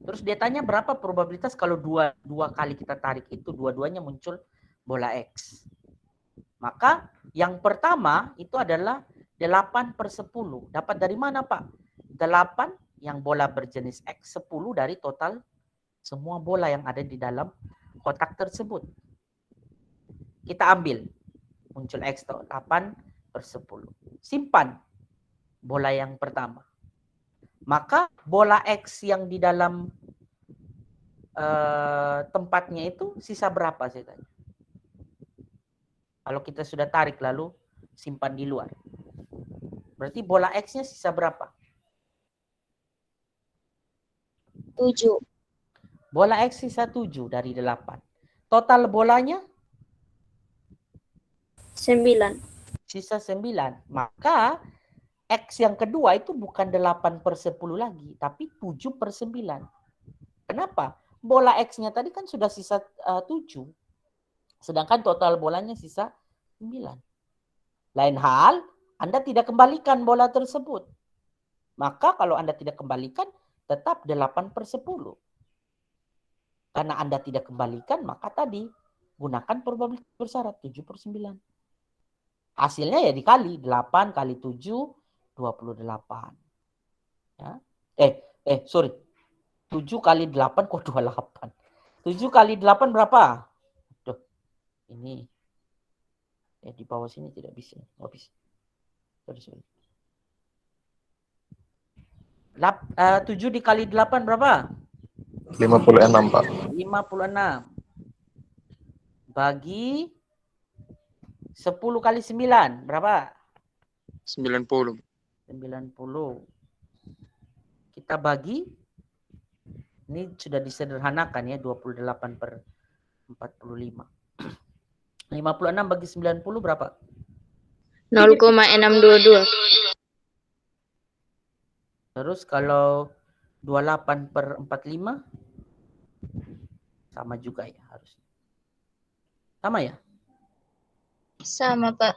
Terus dia tanya berapa probabilitas kalau dua kali kita tarik itu dua-duanya muncul bola X. Maka yang pertama itu adalah 8/10. Dapat dari mana, Pak? 8 yang bola berjenis X, 10 dari total semua bola yang ada di dalam kotak tersebut. Kita ambil. Muncul X 8/10. Simpan bola yang pertama. Maka bola X yang di dalam tempatnya itu sisa berapa saya tanya? Kalau kita sudah tarik lalu simpan di luar. Berarti bola X-nya sisa berapa? 7. Bola X sisa 7 dari 8. Total bolanya? 9. Sisa 9. Maka X yang kedua itu bukan 8/10 lagi, tapi 7/9. Kenapa? Bola X-nya tadi kan sudah sisa 7. Sedangkan total bolanya sisa 9. Lain hal, Anda tidak kembalikan bola tersebut. Maka kalau Anda tidak kembalikan, tetap 8/10. Karena Anda tidak kembalikan, maka tadi gunakan probabilitas bersyarat 7/9. Hasilnya ya dikali 8 kali 7, 28. Ya. 7 kali 8 kok 28. 7 kali 8 berapa? Tuh. Ini. Ya di bawah sini tidak bisa. Nggak bisa. Sorry. 7 dikali 8 berapa? 56, Pak. 56. Bagi 10 kali 9 berapa? 90. 90. Kita bagi, ini sudah disederhanakan ya, 28/45. 56 bagi 90 berapa? 0,622. Terus kalau 28/45 sama juga ya harusnya. Sama ya? Sama, Pak.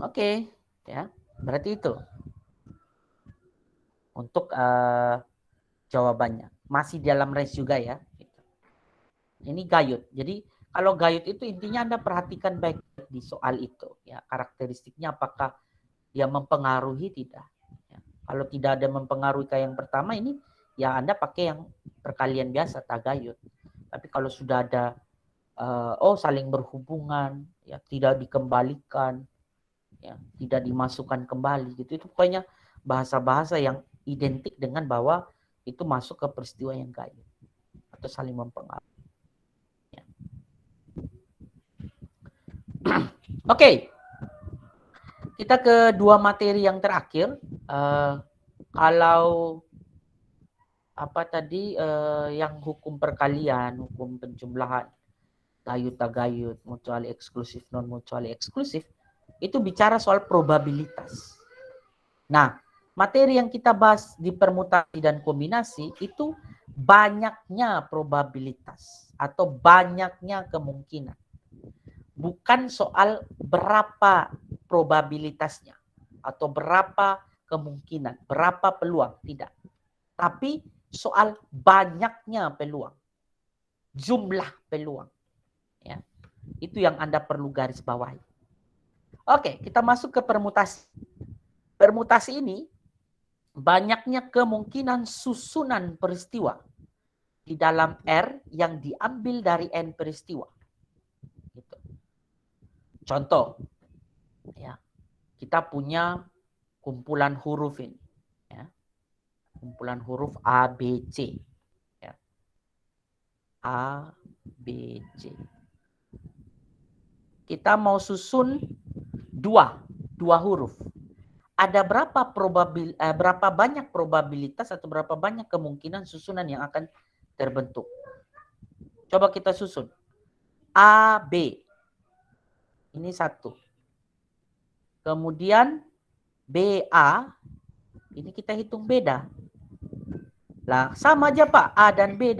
Oke, ya. Berarti itu untuk jawabannya. Masih dalam range juga ya. Ini gayut. Jadi kalau gayut itu intinya Anda perhatikan baik di soal itu. Ya, karakteristiknya apakah dia mempengaruhi tidak. Ya. Kalau tidak ada mempengaruhi kayak yang pertama ini, ya Anda pakai yang perkalian biasa, tagayut. Tapi kalau sudah ada saling berhubungan, ya tidak dikembalikan, ya tidak dimasukkan kembali gitu, itu pokoknya bahasa-bahasa yang identik dengan bahwa itu masuk ke peristiwa yang gayut atau saling mempengaruhi. Ya. Oke. Kita ke dua materi yang terakhir. Kalau apa tadi yang hukum perkalian, hukum penjumlahan, gayut tagayut, mutually eksklusif, non mutually eksklusif, itu bicara soal probabilitas. Nah, materi yang kita bahas di permutasi dan kombinasi itu banyaknya probabilitas atau banyaknya kemungkinan. Bukan soal berapa probabilitasnya atau berapa kemungkinan, berapa peluang, tidak. Tapi soal banyaknya peluang, jumlah peluang. Ya. Itu yang Anda perlu garis bawahi. Oke, kita masuk ke permutasi. Permutasi ini banyaknya kemungkinan susunan peristiwa di dalam R yang diambil dari N peristiwa. Gitu. Contoh, ya, kita punya kumpulan huruf ini, ya, kumpulan huruf A, B, C, ya. A, B, C. Kita mau susun dua huruf. Ada berapa banyak probabilitas atau berapa banyak kemungkinan susunan yang akan terbentuk? Coba kita susun. A, B. Ini satu. Kemudian BA, ini kita hitung beda. Lah, sama aja Pak, A dan B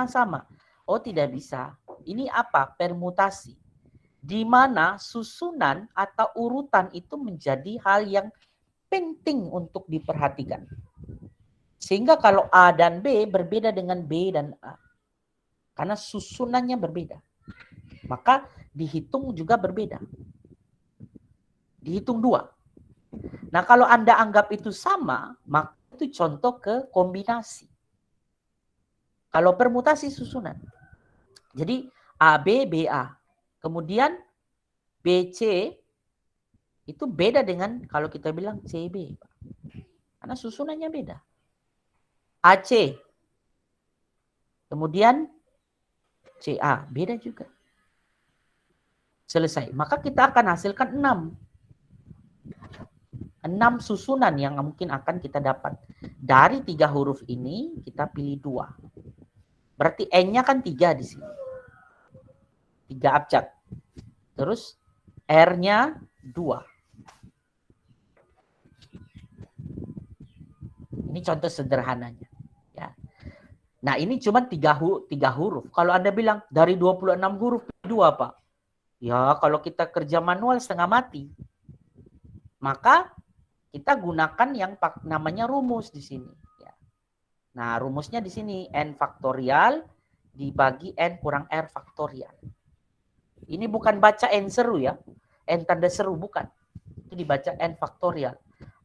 sama. Oh, tidak bisa. Ini apa? Permutasi. Di mana susunan atau urutan itu menjadi hal yang penting untuk diperhatikan. Sehingga kalau A dan B berbeda dengan B dan A. Karena susunannya berbeda. Maka dihitung juga berbeda. Dihitung dua. Nah, kalau Anda anggap itu sama, maka itu contoh ke kombinasi. Kalau permutasi susunan. Jadi AB, BA. Kemudian BC itu beda dengan kalau kita bilang CB. Karena susunannya beda. AC. Kemudian CA. Beda juga. Selesai. Maka kita akan hasilkan 6 susunan yang mungkin akan kita dapat. Dari 3 huruf ini, kita pilih 2. Berarti N-nya kan 3 di sini. 3 abjad. Terus R-nya 2. Ini contoh sederhananya. Ya. Nah, ini cuma 3 huruf. Kalau Anda bilang dari 26 huruf 2, Pak. Ya, kalau kita kerja manual setengah mati. Maka kita gunakan yang namanya rumus di sini. Ya. Nah, rumusnya di sini N faktorial dibagi N kurang R faktorial. Ini bukan baca N seru ya. N tanda seru, bukan. Itu dibaca N faktorial.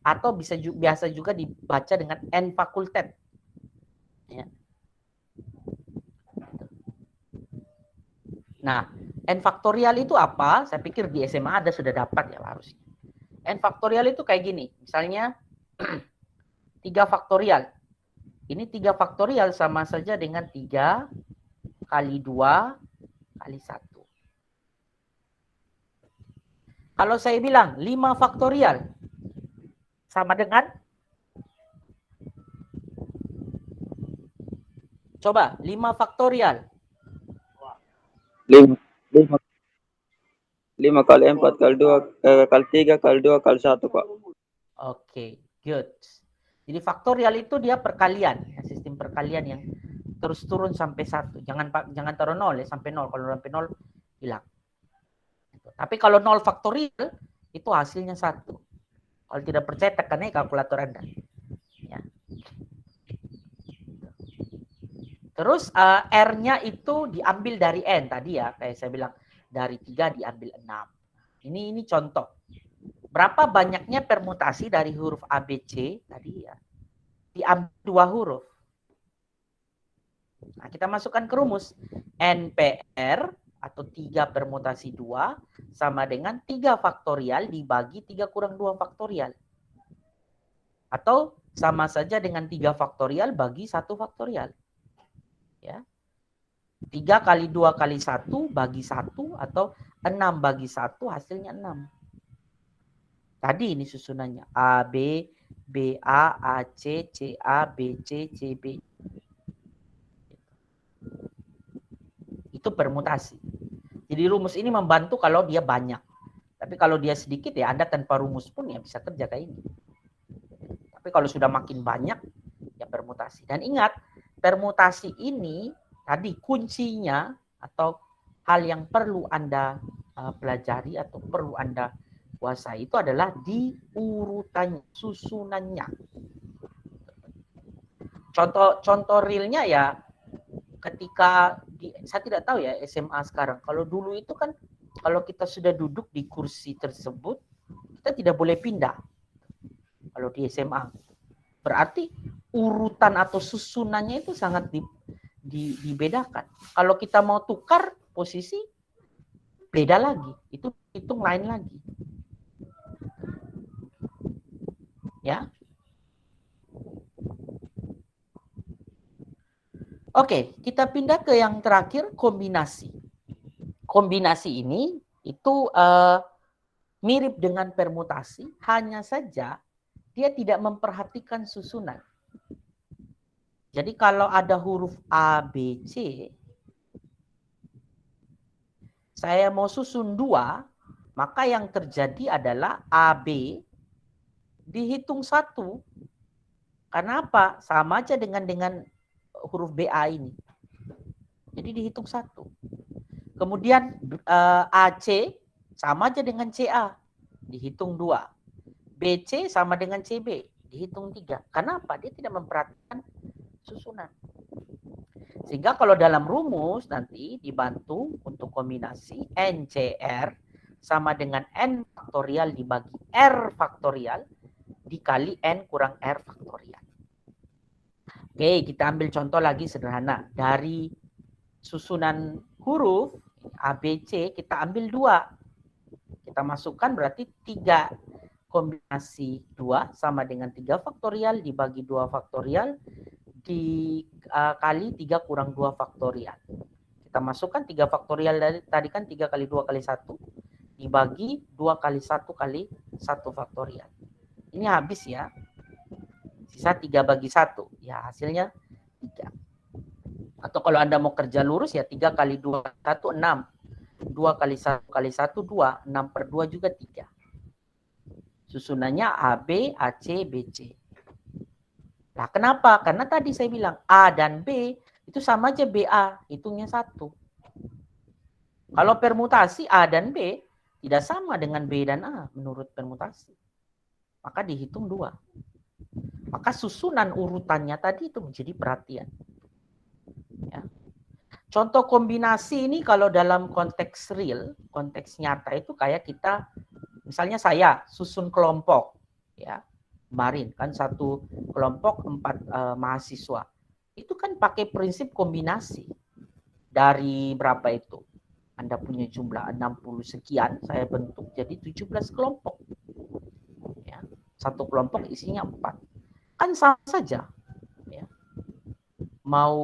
Atau biasa juga dibaca dengan N fakultet. Ya. Nah, N faktorial itu apa? Saya pikir di SMA ada sudah dapat ya harusnya. N faktorial itu kayak gini. Misalnya 3 faktorial. Ini 3 faktorial sama saja dengan 3 kali 2 kali 1. Kalau saya bilang 5 faktorial sama dengan, coba 5 faktorial. 5 kali 4 kali 2 kali 3 kali 2 kali 1, Pak. Oke, good. Jadi faktorial itu dia perkalian, ya, sistem perkalian yang terus turun sampai 1. Jangan taruh 0 ya, sampai 0. Kalau sampai 0 hilang. Tapi kalau 0 faktorial itu hasilnya 1. Kalau tidak percaya tekan aja kalkulator Anda. Ya. Terus R-nya itu diambil dari N tadi ya, kayak saya bilang dari 3 diambil 6. Ini contoh. Berapa banyaknya permutasi dari huruf ABC tadi ya? Diambil 2 huruf. Nah, kita masukkan ke rumus. NPR atau 3 permutasi 2 sama dengan 3 faktorial dibagi 3 kurang 2 faktorial. Atau sama saja dengan 3 faktorial bagi 1 faktorial. Ya. 3 kali 2 kali 1 bagi 1 atau 6 bagi 1 hasilnya 6. Tadi ini susunannya A, B, B, A, A, C, C, A, B, C, C, B. Itu permutasi. Jadi rumus ini membantu kalau dia banyak. Tapi kalau dia sedikit ya Anda tanpa rumus pun ya bisa kerja kayak ini. Tapi kalau sudah makin banyak ya permutasi. Dan ingat, permutasi ini tadi kuncinya atau hal yang perlu Anda pelajari atau perlu Anda kuasai itu adalah di urutannya, susunannya. Contoh realnya ya ketika saya tidak tahu ya SMA sekarang. Kalau dulu itu kan kalau kita sudah duduk di kursi tersebut kita tidak boleh pindah. Kalau di SMA berarti urutan atau susunannya itu sangat dibedakan. Kalau kita mau tukar posisi beda lagi, itu hitung lain lagi. Ya. Oke, kita pindah ke yang terakhir, kombinasi. Kombinasi ini itu mirip dengan permutasi, hanya saja dia tidak memperhatikan susunan. Jadi kalau ada huruf A, B, C, saya mau susun 2, maka yang terjadi adalah AB dihitung 1. Karena apa? Sama aja dengan huruf BA ini. Jadi dihitung 1. Kemudian AC sama aja dengan CA. Dihitung 2. BC sama dengan CB. Dihitung 3. Kenapa? Dia tidak memperhatikan susunan. Sehingga kalau dalam rumus nanti dibantu untuk kombinasi NCR sama dengan N faktorial dibagi R faktorial dikali N kurang R faktorial. Oke, kita ambil contoh lagi sederhana. Dari susunan huruf ABC kita ambil 2. Kita masukkan berarti 3 kombinasi 2 sama dengan 3 faktorial dibagi 2 faktorial dikali 3 kurang 2 faktorial. Kita masukkan 3 faktorial dari tadi kan 3 kali 2 kali 1 dibagi 2 kali 1 kali 1 faktorial. Ini habis ya. Sisa 3 bagi 1. Ya hasilnya 3. Atau kalau Anda mau kerja lurus ya 3 kali 2 1 6. 2 kali 1 kali 1 2. 6 per 2 juga 3. Susunannya AB, AC, BC. Nah kenapa? Karena tadi saya bilang A dan B itu sama aja BA. Hitungnya 1. Kalau permutasi A dan B tidak sama dengan B dan A menurut permutasi. Maka dihitung 2. Maka susunan urutannya tadi itu menjadi perhatian. Ya. Contoh kombinasi ini kalau dalam konteks real, konteks nyata itu kayak kita, misalnya saya susun kelompok. Ya, kemarin kan satu kelompok 4 mahasiswa. Itu kan pakai prinsip kombinasi. Dari berapa itu? Anda punya jumlah 60 sekian, saya bentuk jadi 17 kelompok. Ya. Satu kelompok isinya 4. Kan sama saja. Ya. Mau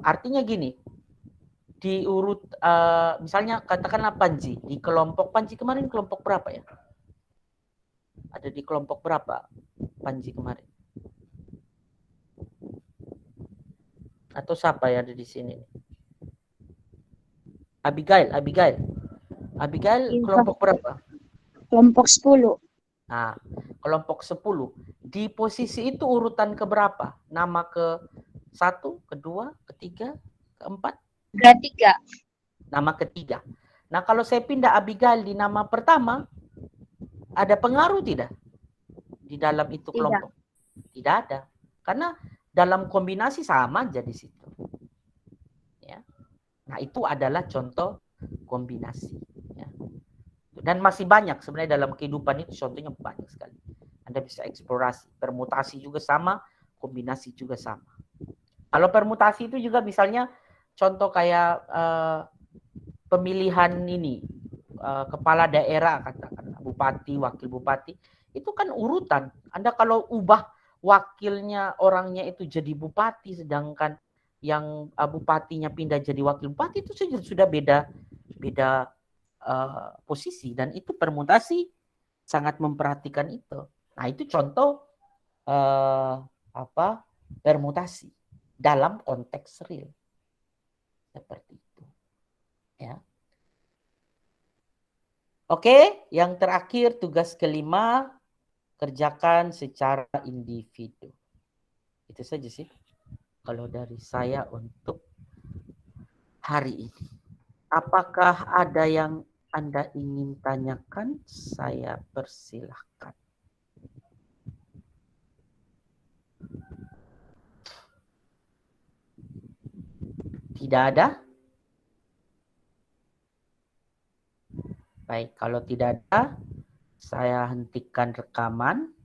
artinya gini, diurut misalnya katakanlah Panji, di kelompok Panji kemarin kelompok berapa ya? Ada di kelompok berapa Panji kemarin? Atau siapa yang ada di sini? Abigail kelompok berapa? Kelompok 10. Nah, kelompok 10. Di posisi itu urutan keberapa? Nama ke 1, kedua, ketiga, keempat? Ketiga. nama ketiga. Nah, kalau saya pindah Abigail di nama pertama, ada pengaruh tidak di dalam itu Tidak. kelompok? Tidak ada. Karena dalam kombinasi sama aja di situ. Ya. Nah, itu adalah contoh kombinasi. Ya. Dan masih banyak sebenarnya dalam kehidupan itu contohnya banyak sekali. Anda bisa eksplorasi. Permutasi juga sama, kombinasi juga sama. Kalau permutasi itu juga misalnya contoh kayak pemilihan ini, kepala daerah, katakan bupati, wakil bupati, itu kan urutan. Anda kalau ubah wakilnya orangnya itu jadi bupati, sedangkan yang bupatinya pindah jadi wakil bupati, itu sudah beda posisi, dan itu permutasi sangat memperhatikan itu. Nah, itu contoh permutasi dalam konteks real seperti itu. Ya. Oke, yang terakhir tugas kelima, kerjakan secara individu. Itu saja sih kalau dari saya untuk hari ini. Apakah ada yang Anda ingin tanyakan? Saya persilahkan. Tidak ada? Baik, kalau tidak ada, saya hentikan rekaman.